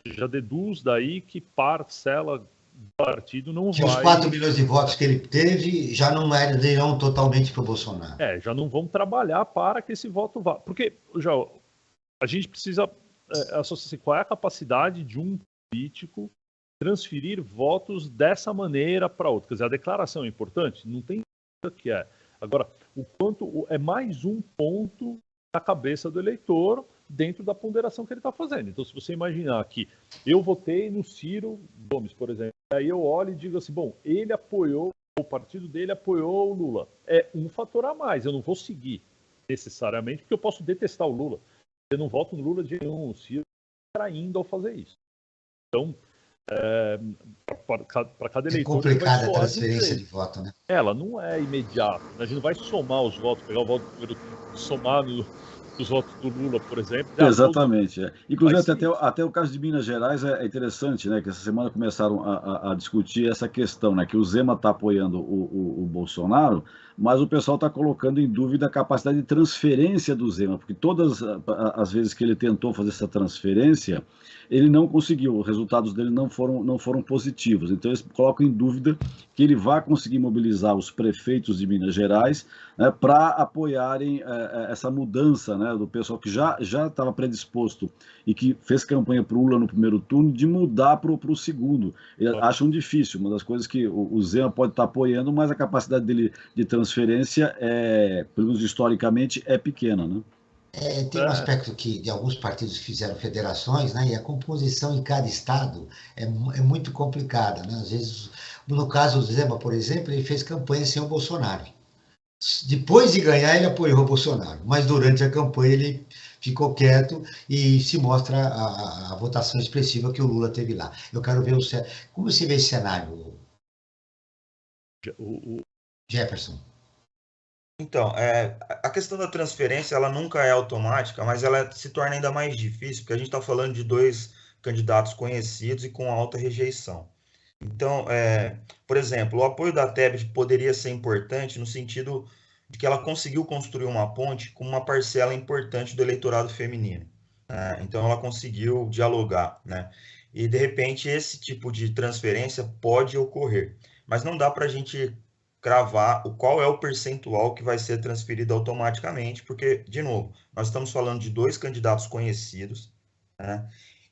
já deduz daí que parcela do partido não que vai... os 4 milhões de votos que ele teve já não irão totalmente para o Bolsonaro. Já não vão trabalhar para que esse voto vá. Porque, já, a gente precisa associar qual é a capacidade de um político transferir votos dessa maneira para outra. Quer dizer, a declaração é importante? Não tem dúvida que é. Agora, o quanto é mais um ponto na cabeça do eleitor dentro da ponderação que ele está fazendo. Então, se você imaginar que eu votei no Ciro Gomes, por exemplo, aí eu olho e digo assim, bom, ele apoiou, o partido dele apoiou o Lula. É um fator a mais, eu não vou seguir necessariamente, porque eu posso detestar o Lula. Eu não voto no Lula de nenhum, o Ciro está traindo ao fazer isso. Então, para cada eleitor... É complicada a transferência de voto, né? Ela não é imediata. A gente não vai somar os votos, pegar o voto primeiro, somar os votos do Lula, por exemplo. Exatamente. Inclusive, até o caso de Minas Gerais é interessante, né? Que essa semana começaram a discutir essa questão, né? Que o Zema está apoiando o Bolsonaro, mas o pessoal está colocando em dúvida a capacidade de transferência do Zema, porque todas as vezes que ele tentou fazer essa transferência, ele não conseguiu, os resultados dele não foram positivos. Então, eles colocam em dúvida que ele vai conseguir mobilizar os prefeitos de Minas Gerais, né, para apoiarem essa mudança, né, do pessoal que já estava predisposto e que fez campanha para o Lula no primeiro turno, de mudar para o segundo. Eles acham difícil, uma das coisas que o Zema pode estar apoiando, mas a capacidade dele de transferência, pelo menos historicamente, é pequena, né? Tem um aspecto que de alguns partidos fizeram federações, né? E a composição em cada estado é muito complicada, né? Às vezes, no caso do Zema, por exemplo, ele fez campanha sem o Bolsonaro. Depois de ganhar, ele apoiou o Bolsonaro, mas durante a campanha ele ficou quieto e se mostra a votação expressiva que o Lula teve lá. Eu quero ver como você vê esse cenário, Jefferson? Então, a questão da transferência, ela nunca é automática, mas ela se torna ainda mais difícil, porque a gente está falando de 2 candidatos conhecidos e com alta rejeição. Então, por exemplo, o apoio da Tebet poderia ser importante no sentido de que ela conseguiu construir uma ponte com uma parcela importante do eleitorado feminino, né? Então, ela conseguiu dialogar, né? E, de repente, esse tipo de transferência pode ocorrer, mas não dá para a gente cravar qual é o percentual que vai ser transferido automaticamente, porque, de novo, nós estamos falando de 2 candidatos conhecidos, né,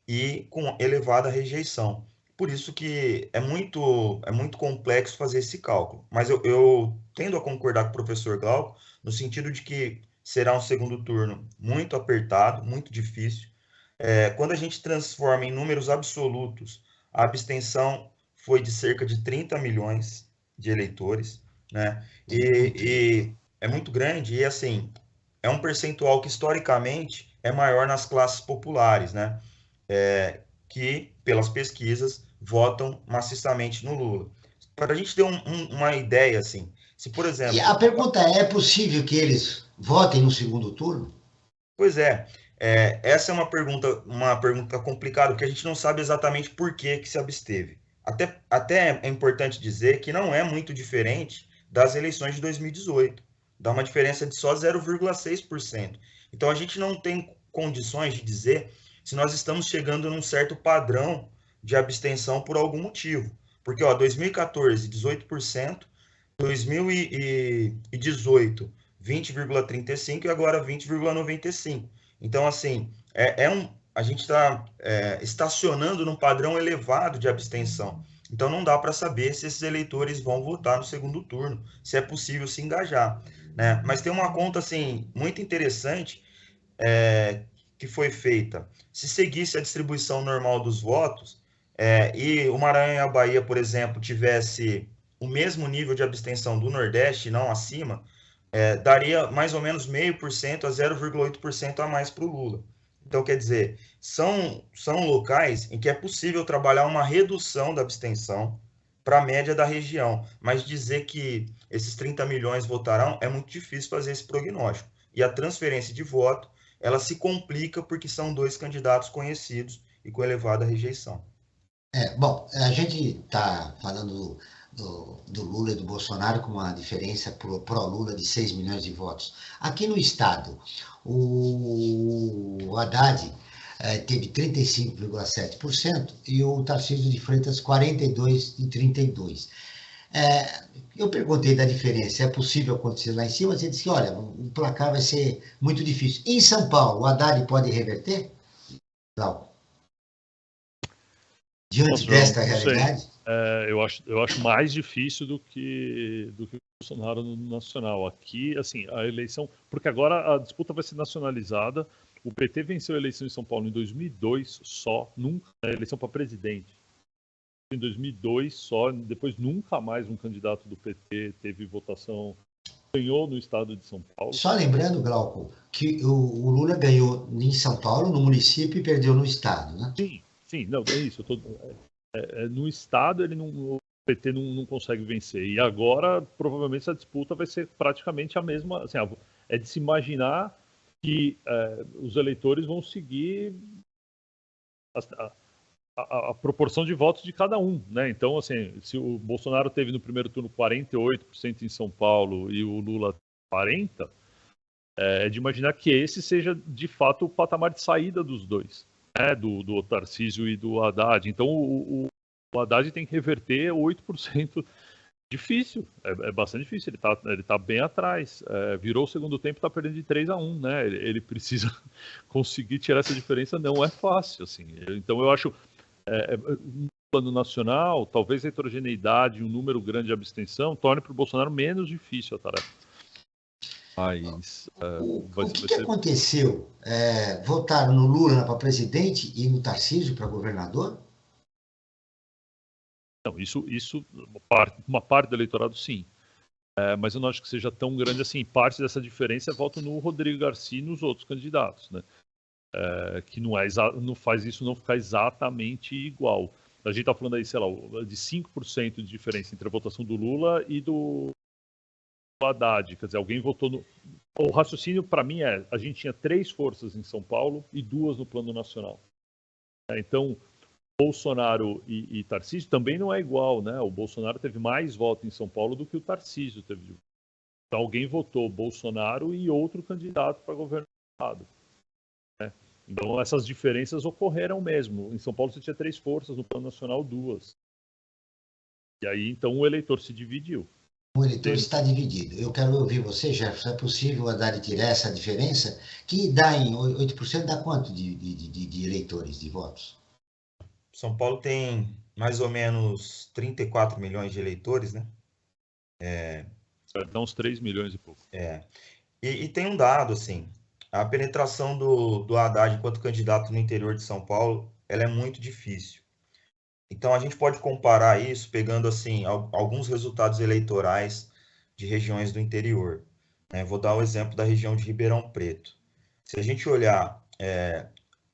e com elevada rejeição. Por isso que é muito complexo fazer esse cálculo. Mas eu tendo a concordar com o professor Glauco, no sentido de que será um segundo turno muito apertado, muito difícil. Quando a gente transforma em números absolutos, a abstenção foi de cerca de 30 milhões de eleitores, né? E é muito grande, e assim, é um percentual que historicamente é maior nas classes populares, né? Que, pelas pesquisas, votam maciçamente no Lula. Para a gente ter uma ideia, assim, se, por exemplo... E a pergunta é possível que eles votem no segundo turno? Pois essa é uma pergunta complicada, porque a gente não sabe exatamente por que se absteve. Até é importante dizer que não é muito diferente das eleições de 2018. Dá uma diferença de só 0,6%. Então, a gente não tem condições de dizer se nós estamos chegando num certo padrão de abstenção por algum motivo. Porque, 2014, 18%, 2018, 20,35% e agora 20,95%. Então, assim, a gente está estacionando num padrão elevado de abstenção. Então, não dá para saber se esses eleitores vão votar no segundo turno, se é possível se engajar, né? Mas tem uma conta, assim, muito interessante que foi feita. Se seguisse a distribuição normal dos votos, e o Maranhão e a Bahia, por exemplo, tivesse o mesmo nível de abstenção do Nordeste, não acima, daria mais ou menos 0,5% a 0,8% a mais para o Lula. Então, quer dizer, são locais em que é possível trabalhar uma redução da abstenção para a média da região, mas dizer que esses 30 milhões votarão é muito difícil fazer esse prognóstico. e a transferência de voto, ela se complica porque são dois candidatos conhecidos e com elevada rejeição. Bom, a gente está falando do Lula e do Bolsonaro com uma diferença pró-Lula de 6 milhões de votos. Aqui no estado, o Haddad teve 35,7% e o Tarcísio de Freitas 42,32%. Eu perguntei da diferença, é possível acontecer lá em cima? Você disse que, olha, o placar vai ser muito difícil. Em São Paulo, o Haddad pode reverter? Não. Diante desta realidade? Eu acho mais difícil do que o Bolsonaro no nacional. Aqui, assim, a eleição... Porque agora a disputa vai ser nacionalizada. O PT venceu a eleição em São Paulo em 2002 só, nunca, a eleição para presidente. Em 2002 só, depois nunca mais um candidato do PT teve votação, ganhou no estado de São Paulo. Só lembrando, Glauco, que o Lula ganhou em São Paulo, no município, e perdeu no estado, né? Sim, não, é isso. No estado o PT não consegue vencer. E agora, provavelmente, essa disputa vai ser praticamente a mesma. Assim, é de se imaginar que os eleitores vão seguir a proporção de votos de cada um, né? Então, assim, se o Bolsonaro teve no primeiro turno 48% em São Paulo e o Lula 40%, é de imaginar que esse seja, de fato, o patamar de saída dos dois, né? Do Tarcísio e do Haddad. Então, o Haddad tem que reverter 8%. Difícil, é bastante difícil, ele tá bem atrás, virou o segundo tempo, tá perdendo de 3-1, né, ele precisa conseguir tirar essa diferença, não é fácil, assim, então eu acho, no plano nacional, talvez a heterogeneidade, um número grande de abstenção, torne para o Bolsonaro menos difícil a tarefa. Mas, o que aconteceu? Votaram no Lula para presidente e no Tarcísio para governador? Não, isso uma parte do eleitorado, sim. Mas eu não acho que seja tão grande assim. Parte dessa diferença é voto no Rodrigo Garcia e nos outros candidatos, né? Que não faz isso não ficar exatamente igual. A gente está falando aí, sei lá, de 5% de diferença entre a votação do Lula e do Haddad. Quer dizer, alguém votou no... O raciocínio, para mim, a gente tinha 3 forças em São Paulo e 2 no plano nacional. Então, Bolsonaro e Tarcísio também não é igual, né? O Bolsonaro teve mais votos em São Paulo do que o Tarcísio teve. Então, alguém votou Bolsonaro e outro candidato para governador. Né? Então, essas diferenças ocorreram mesmo. Em São Paulo você tinha 3 forças, no plano nacional 2. E aí, então, o eleitor se dividiu. O eleitor está dividido. Eu quero ouvir você, Jefferson. É possível o Haddad tirar essa diferença? Que dá em 8%, dá quanto de eleitores, de votos? São Paulo tem mais ou menos 34 milhões de eleitores, né? Dá uns 3 milhões e pouco. E tem um dado, assim, a penetração do Haddad enquanto candidato no interior de São Paulo, ela é muito difícil. Então, a gente pode comparar isso pegando, assim, alguns resultados eleitorais de regiões do interior. Né? Vou dar o exemplo da região de Ribeirão Preto. Se a gente olhar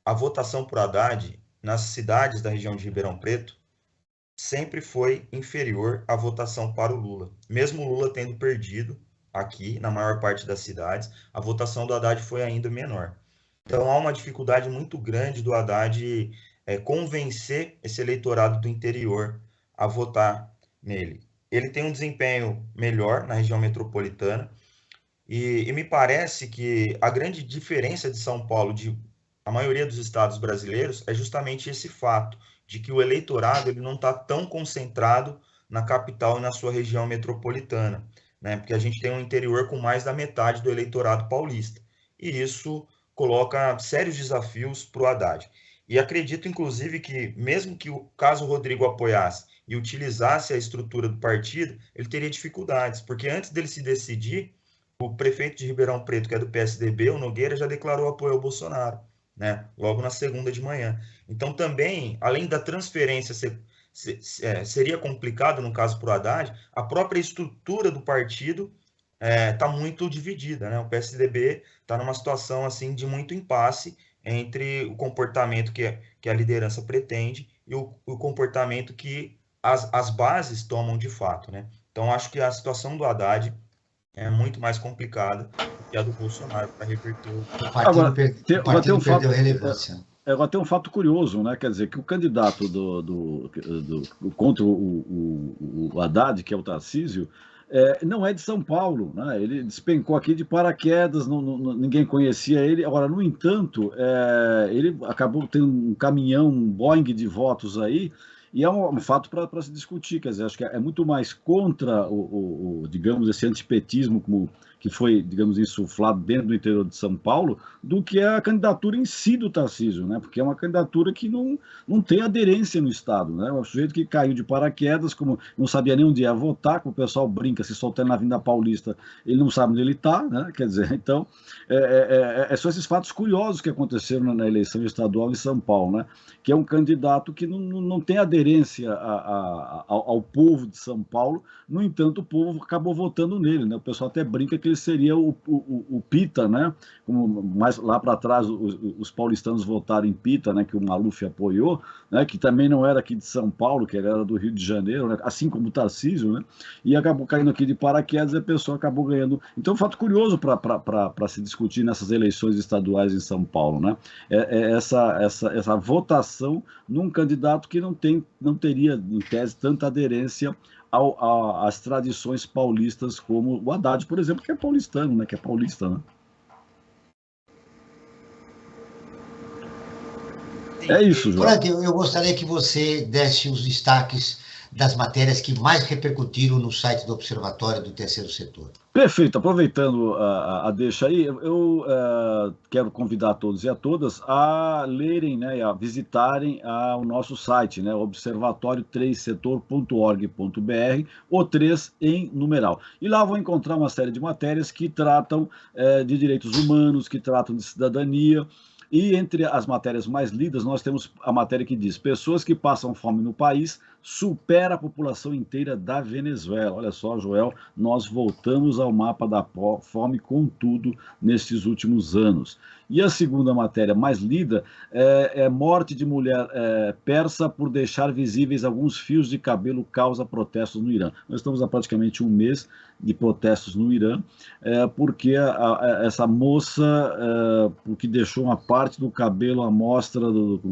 a votação por Haddad nas cidades da região de Ribeirão Preto, sempre foi inferior à votação para o Lula. Mesmo o Lula tendo perdido aqui, na maior parte das cidades, a votação do Haddad foi ainda menor. Então, há uma dificuldade muito grande do Haddad convencer esse eleitorado do interior a votar nele. Ele tem um desempenho melhor na região metropolitana e me parece que a grande diferença de São Paulo de a maioria dos estados brasileiros é justamente esse fato de que o eleitorado ele não está tão concentrado na capital e na sua região metropolitana, né? Porque a gente tem um interior com mais da metade do eleitorado paulista. E isso coloca sérios desafios para o Haddad. E acredito, inclusive, que mesmo que o caso Rodrigo apoiasse e utilizasse a estrutura do partido, ele teria dificuldades, porque antes dele se decidir, o prefeito de Ribeirão Preto, que é do PSDB, o Nogueira, já declarou apoio ao Bolsonaro. Né? Logo na segunda de manhã. Então, também, além da transferência seria complicado no caso para o Haddad, a própria estrutura do partido está muito dividida. Né? O PSDB está numa situação assim de muito impasse entre o comportamento que a liderança pretende e o comportamento que as bases tomam de fato. Né? Então, acho que a situação do Haddad é muito mais complicada do que a do Bolsonaro para reverter o... O partido, Agora, o partido perdeu relevância. Agora tem um fato curioso, né? Quer dizer, que o candidato contra o Haddad, que é o Tarcísio, não é de São Paulo, né? Ele despencou aqui de paraquedas, ninguém conhecia ele. Agora, no entanto, ele acabou tendo um caminhão, um Boeing de votos aí, e é um fato para se discutir. Quer dizer, acho que é muito mais contra digamos, esse antipetismo que foi, digamos, insuflado dentro do interior de São Paulo, do que a candidatura em si do Tarcísio, né? Porque é uma candidatura que não tem aderência no Estado, né? É um sujeito que caiu de paraquedas, como não sabia nem onde ia votar, como o pessoal brinca, se soltando na Avenida Paulista, ele não sabe onde ele está, né? Quer dizer, então, são esses fatos curiosos que aconteceram na eleição estadual em São Paulo, né? Que é um candidato que não tem aderência ao povo de São Paulo, no entanto, o povo acabou votando nele, né? O pessoal até brinca que ele seria o Pita, né? Como mais lá para trás os paulistanos votaram em Pita, né? Que o Maluf apoiou, né? Que também não era aqui de São Paulo, que ele era do Rio de Janeiro, né? Assim como o Tarcísio, né? E acabou caindo aqui de paraquedas e a pessoa acabou ganhando. Então, um fato curioso para se discutir nessas eleições estaduais em São Paulo, né? Essa votação num candidato que não teria, em tese, tanta aderência às tradições paulistas, como o Haddad, por exemplo, que é paulistano, né? Que é paulista, né? É isso, João. Frank, eu gostaria que você desse os destaques das matérias que mais repercutiram no site do Observatório do Terceiro Setor. Perfeito. Aproveitando a deixa aí, eu quero convidar todos e a todas a lerem, né, a visitarem o nosso site, né, observatório3setor.org.br, o 3 em numeral. E lá vão encontrar uma série de matérias que tratam de direitos humanos, que tratam de cidadania. E entre as matérias mais lidas, nós temos a matéria que diz: pessoas que passam fome no país supera a população inteira da Venezuela. Olha só, Joel, nós voltamos ao mapa da fome com tudo nesses últimos anos. E a segunda matéria mais lida é morte de mulher persa por deixar visíveis alguns fios de cabelo causa protestos no Irã. Nós estamos há praticamente um mês de protestos no Irã, porque essa moça, porque deixou uma parte do cabelo à mostra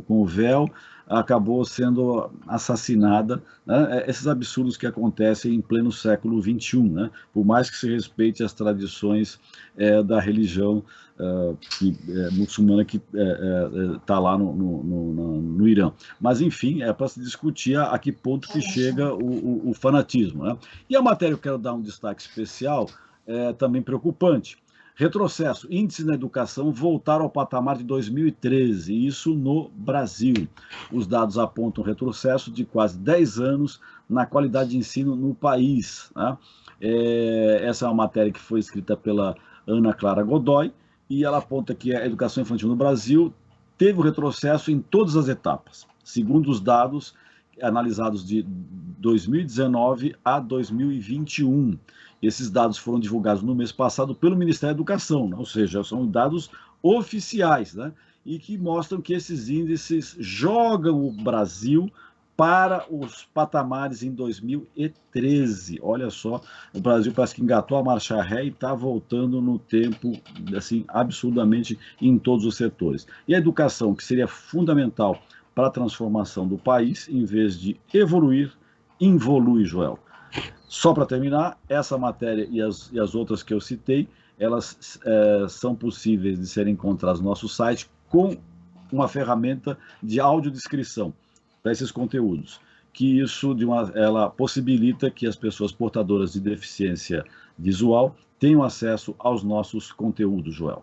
com o véu, acabou sendo assassinada, né? Esses absurdos que acontecem em pleno século XXI, né? Por mais que se respeite as tradições da religião muçulmana que está lá no Irã. Mas, enfim, é para se discutir a que ponto que chega o fanatismo, né? E a matéria que eu quero dar um destaque especial também preocupante. Retrocesso, índices na educação voltaram ao patamar de 2013, isso no Brasil. Os dados apontam retrocesso de quase 10 anos na qualidade de ensino no país, né? Essa é uma matéria que foi escrita pela Ana Clara Godoy, e ela aponta que a educação infantil no Brasil teve um retrocesso em todas as etapas, segundo os dados analisados de 2019 a 2021. Esses dados foram divulgados no mês passado pelo Ministério da Educação, né? Ou seja, são dados oficiais, né? E que mostram que esses índices jogam o Brasil para os patamares em 2013. Olha só, o Brasil parece que engatou a marcha ré e está voltando no tempo, assim, absurdamente em todos os setores. E a educação, que seria fundamental para a transformação do país, em vez de evoluir, involui, Joel. Só para terminar, essa matéria e as outras que eu citei, elas são possíveis de serem encontradas no nosso site com uma ferramenta de audiodescrição para esses conteúdos, que isso ela possibilita que as pessoas portadoras de deficiência visual tenham acesso aos nossos conteúdos, Joel.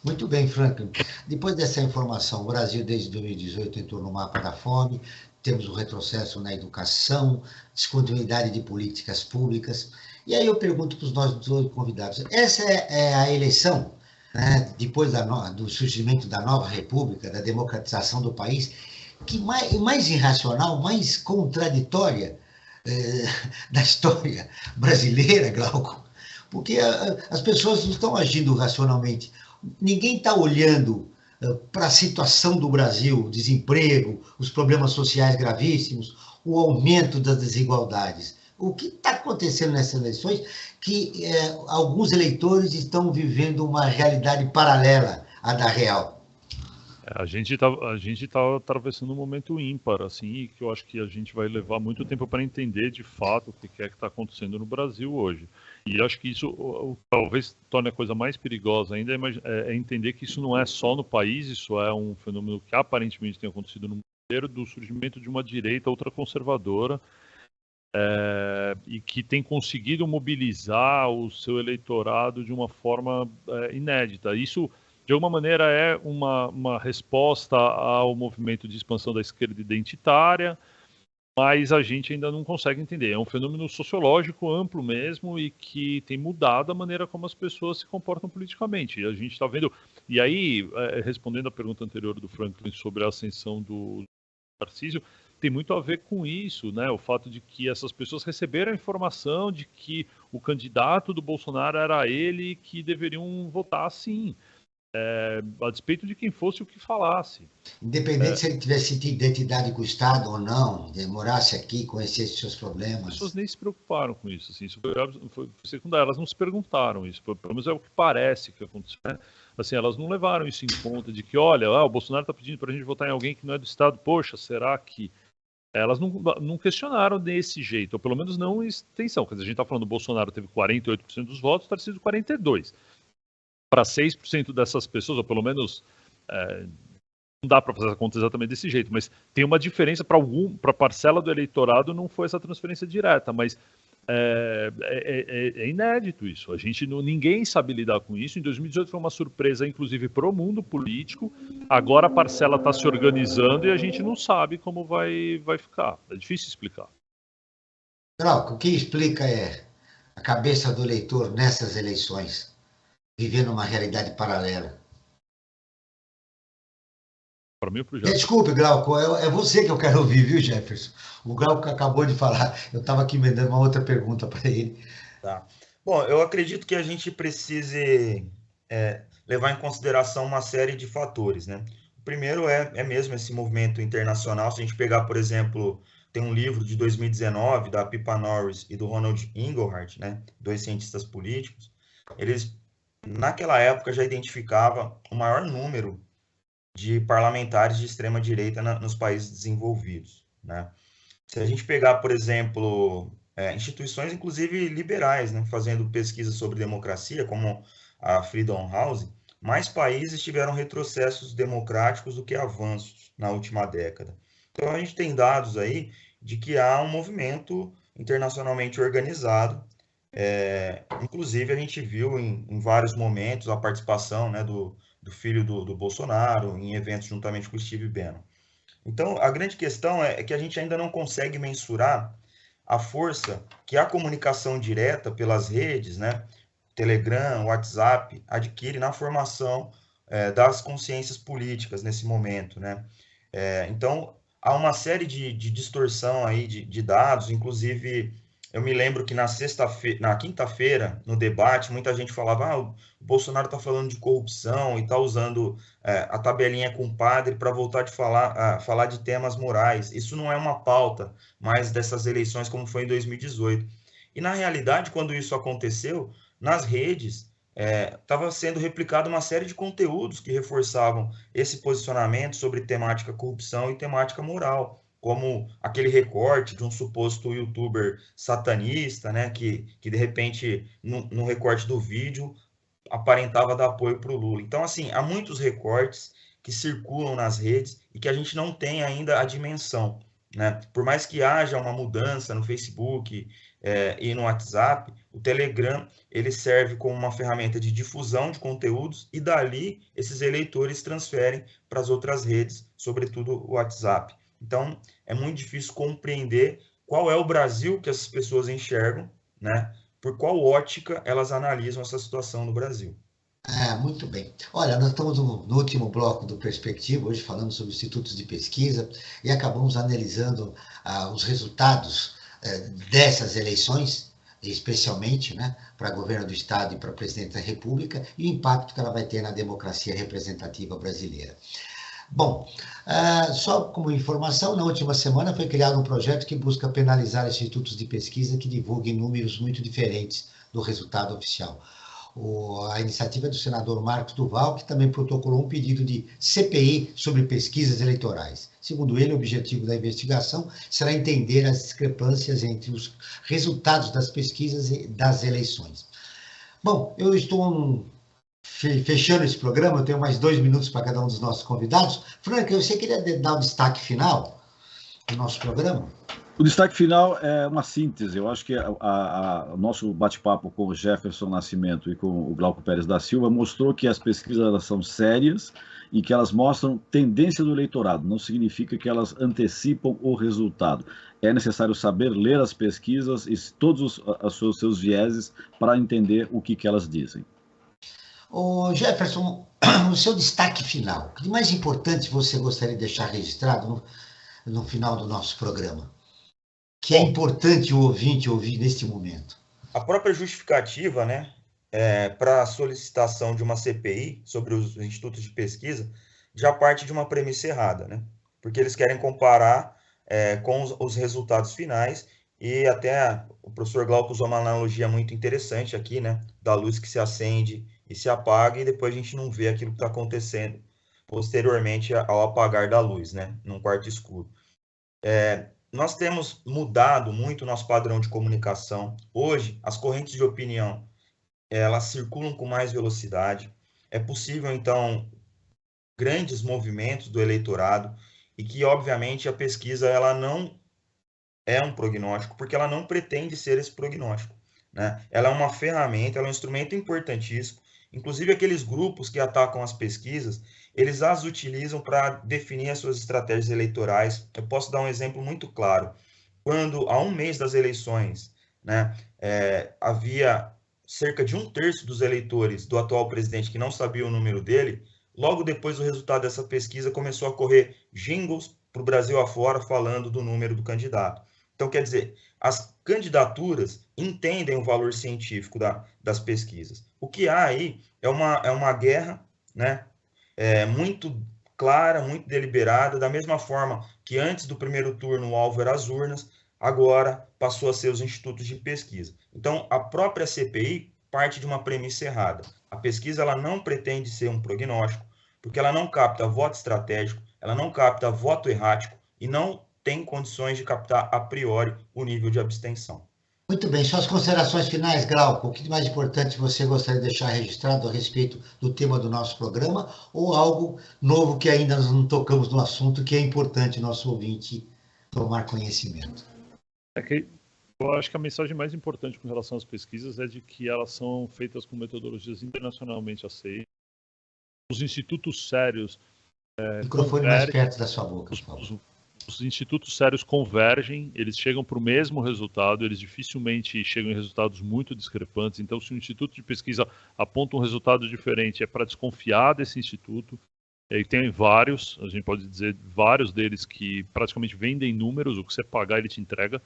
Muito bem, Franklin. Depois dessa informação, o Brasil desde 2018 entrou no mapa da fome, temos um retrocesso na educação, descontinuidade de políticas públicas. E aí eu pergunto para os nossos dois convidados, essa é a eleição, né, depois do surgimento da nova república, da democratização do país, que mais irracional, mais contraditória da história brasileira, Glauco? Porque as pessoas não estão agindo racionalmente. Ninguém está olhando para a situação do Brasil, o desemprego, os problemas sociais gravíssimos, o aumento das desigualdades. O que está acontecendo nessas eleições que alguns eleitores estão vivendo uma realidade paralela à da real? A gente tá atravessando um momento ímpar, assim, e que eu acho que a gente vai levar muito tempo para entender de fato o que é que está acontecendo no Brasil hoje. E acho que isso talvez torne a coisa mais perigosa ainda é entender que isso não é só no país, isso é um fenômeno que aparentemente tem acontecido no mundo inteiro, do surgimento de uma direita ultraconservadora, e que tem conseguido mobilizar o seu eleitorado de uma forma inédita. Isso, de alguma maneira, é uma resposta ao movimento de expansão da esquerda identitária, mas a gente ainda não consegue entender. É um fenômeno sociológico amplo mesmo e que tem mudado a maneira como as pessoas se comportam politicamente. E a gente está vendo... E aí, respondendo à pergunta anterior do Franklin sobre a ascensão do Tarcísio, tem muito a ver com isso, né? O fato de que essas pessoas receberam a informação de que o candidato do Bolsonaro era ele, que deveriam votar sim. A despeito de quem fosse o que falasse. Independente se ele tivesse identidade com o Estado ou não, morasse aqui, conhecesse seus problemas. As pessoas nem se preocuparam com isso. Assim, isso foi secundário. Elas não se perguntaram isso. Pelo menos é o que parece que aconteceu. Né? Assim, elas não levaram isso em conta de que, olha, o Bolsonaro está pedindo para a gente votar em alguém que não é do Estado. Poxa, será que... Elas não questionaram desse jeito, ou pelo menos não em extensão. Quer dizer, a gente está falando do Bolsonaro teve 48% dos votos, Tarcísio 42%. Para 6% dessas pessoas, ou pelo menos, não dá para fazer a conta exatamente desse jeito, mas tem uma diferença para a parcela do eleitorado, não foi essa transferência direta, mas é inédito isso. Ninguém sabe lidar com isso. Em 2018 foi uma surpresa, inclusive, para o mundo político. Agora a parcela está se organizando e a gente não sabe como vai ficar. É difícil explicar. Glauco, o que explica a cabeça do eleitor nessas eleições, vivendo uma realidade paralela? Para mim, pro Jefferson. Desculpe, Glauco, é você que eu quero ouvir, viu, Jefferson? O Glauco acabou de falar, eu estava aqui me dando uma outra pergunta para ele. Tá. Bom, eu acredito que a gente precise levar em consideração uma série de fatores, né? O primeiro é mesmo esse movimento internacional. Se a gente pegar, por exemplo, tem um livro de 2019 da Pippa Norris e do Ronald Inglehart, né? 2 cientistas políticos. Eles, naquela época, já identificavam o maior número de parlamentares de extrema-direita nos países desenvolvidos, né? Se a gente pegar, por exemplo, instituições, inclusive liberais, né, fazendo pesquisas sobre democracia, como a Freedom House, mais países tiveram retrocessos democráticos do que avanços na última década. Então, a gente tem dados aí de que há um movimento internacionalmente organizado. Inclusive, a gente viu em vários momentos a participação, né, do filho do Bolsonaro em eventos juntamente com o Steve Bannon. Então, a grande questão é que a gente ainda não consegue mensurar a força que a comunicação direta pelas redes, né, Telegram, WhatsApp, adquire na formação das consciências políticas nesse momento, né? Então, há uma série de distorção aí de dados, inclusive... Eu me lembro que na quinta-feira, no debate, muita gente falava o Bolsonaro está falando de corrupção e está usando a tabelinha com o padre para voltar a falar de temas morais. Isso não é uma pauta mais dessas eleições como foi em 2018. E, na realidade, quando isso aconteceu, nas redes estava sendo replicado uma série de conteúdos que reforçavam esse posicionamento sobre temática corrupção e temática moral, como aquele recorte de um suposto youtuber satanista, né, que de repente, no recorte do vídeo, aparentava dar apoio para o Lula. Então, assim, há muitos recortes que circulam nas redes e que a gente não tem ainda a dimensão, né? Por mais que haja uma mudança no Facebook e no WhatsApp, o Telegram ele serve como uma ferramenta de difusão de conteúdos e dali esses eleitores transferem para as outras redes, sobretudo o WhatsApp. Então, é muito difícil compreender qual é o Brasil que essas pessoas enxergam, né? Por qual ótica elas analisam essa situação no Brasil. Muito bem. Olha, nós estamos no último bloco do Perspectiva, hoje falando sobre institutos de pesquisa, e acabamos analisando os resultados dessas eleições, especialmente, né, para governo do Estado e para presidente da República, e o impacto que ela vai ter na democracia representativa brasileira. Bom, só como informação, na última semana foi criado um projeto que busca penalizar institutos de pesquisa que divulguem números muito diferentes do resultado oficial. A iniciativa é do senador Marcos Duval, que também protocolou um pedido de CPI sobre pesquisas eleitorais. Segundo ele, o objetivo da investigação será entender as discrepâncias entre os resultados das pesquisas e das eleições. Bom, eu estou fechando esse programa, eu tenho mais 2 minutos para cada um dos nossos convidados. Franca, você queria dar o destaque final do nosso programa? O destaque final é uma síntese. Eu acho que o nosso bate-papo com o Jefferson Nascimento e com o Glauco Pérez da Silva mostrou que as pesquisas elas são sérias e que elas mostram tendência do eleitorado. Não significa que elas antecipam o resultado. É necessário saber ler as pesquisas e todos os seus vieses para entender o que elas dizem. Ô Jefferson, o seu destaque final, o que de mais importante você gostaria de deixar registrado no final do nosso programa? Que é importante o ouvinte ouvir neste momento. A própria justificativa, né, para a solicitação de uma CPI sobre os institutos de pesquisa já parte de uma premissa errada, né? Porque eles querem comparar com os resultados finais e até o professor Glauco usou uma analogia muito interessante aqui, né, da luz que se acende e se apaga e depois a gente não vê aquilo que está acontecendo posteriormente ao apagar da luz, né, num quarto escuro. Nós temos mudado muito o nosso padrão de comunicação. Hoje, as correntes de opinião, elas circulam com mais velocidade. É possível, então, grandes movimentos do eleitorado e que, obviamente, a pesquisa ela não é um prognóstico, porque ela não pretende ser esse prognóstico, né? Ela é uma ferramenta, ela é um instrumento importantíssimo. Inclusive, aqueles grupos que atacam as pesquisas, eles as utilizam para definir as suas estratégias eleitorais. Eu posso dar um exemplo muito claro. Quando, há um mês das eleições, né, havia cerca de 1/3 dos eleitores do atual presidente que não sabia o número dele, logo depois do resultado dessa pesquisa, começou a correr jingles para o Brasil afora falando do número do candidato. Então, quer dizer, as candidaturas entendem o valor científico das pesquisas. O que há aí é uma guerra, né, muito clara, muito deliberada, da mesma forma que antes do primeiro turno o alvo era as urnas, agora passou a ser os institutos de pesquisa. Então, a própria CPI parte de uma premissa errada. A pesquisa ela não pretende ser um prognóstico, porque ela não capta voto estratégico, ela não capta voto errático e não tem condições de captar a priori o nível de abstenção. Muito bem, suas considerações finais, Glauco. O que de mais importante você gostaria de deixar registrado a respeito do tema do nosso programa ou algo novo que ainda nós não tocamos no assunto que é importante o nosso ouvinte tomar conhecimento? Eu acho que a mensagem mais importante com relação às pesquisas é de que elas são feitas com metodologias internacionalmente aceitas. Os institutos sérios... Microfone mais perto da sua boca, por favor. Os institutos sérios convergem, eles chegam para o mesmo resultado, eles dificilmente chegam em resultados muito discrepantes. Então, se um instituto de pesquisa aponta um resultado diferente, é para desconfiar desse instituto. E tem vários, a gente pode dizer, vários deles que praticamente vendem números, o que você pagar ele te entrega.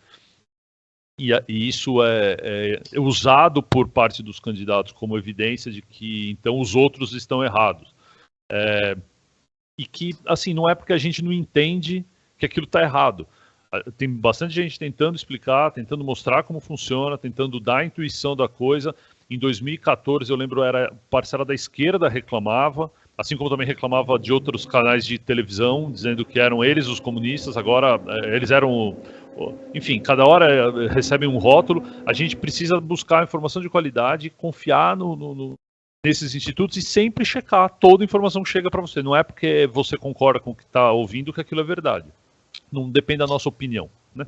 E isso é usado por parte dos candidatos como evidência de que, então, os outros estão errados. E que, assim, não é porque a gente não entende que aquilo está errado. Tem bastante gente tentando explicar, tentando mostrar como funciona, tentando dar a intuição da coisa. Em 2014, eu lembro, era parcela da esquerda reclamava, assim como também reclamava de outros canais de televisão, dizendo que eram eles os comunistas, agora eles eram... Enfim, cada hora recebem um rótulo. A gente precisa buscar informação de qualidade, confiar nesses institutos e sempre checar toda a informação que chega para você. Não é porque você concorda com o que está ouvindo que aquilo é verdade. Não depende da nossa opinião, né?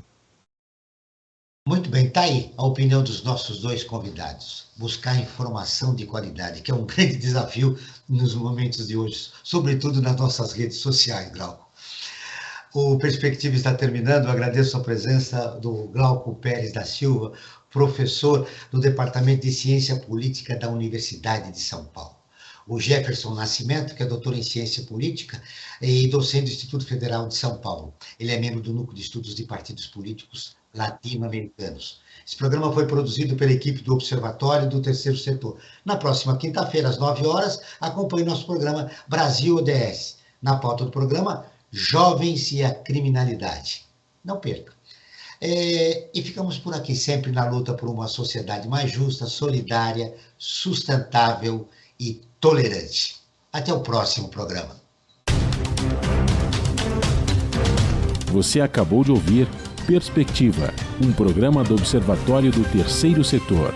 Muito bem, está aí a opinião dos nossos dois convidados. Buscar informação de qualidade, que é um grande desafio nos momentos de hoje, sobretudo nas nossas redes sociais, Glauco. O Perspectiva está terminando, eu agradeço a presença do Glauco Pérez da Silva, professor do Departamento de Ciência Política da Universidade de São Paulo. O Jefferson Nascimento, que é doutor em Ciência Política e docente do Instituto Federal de São Paulo. Ele é membro do Núcleo de Estudos de Partidos Políticos Latino-Americanos. Esse programa foi produzido pela equipe do Observatório do Terceiro Setor. Na próxima quinta-feira, às 9 horas, acompanhe nosso programa Brasil ODS. Na pauta do programa, Jovens e a Criminalidade. Não perca. E ficamos por aqui, sempre na luta por uma sociedade mais justa, solidária, sustentável e tolerante. Até o próximo programa. Você acabou de ouvir Perspectiva, um programa do Observatório do Terceiro Setor.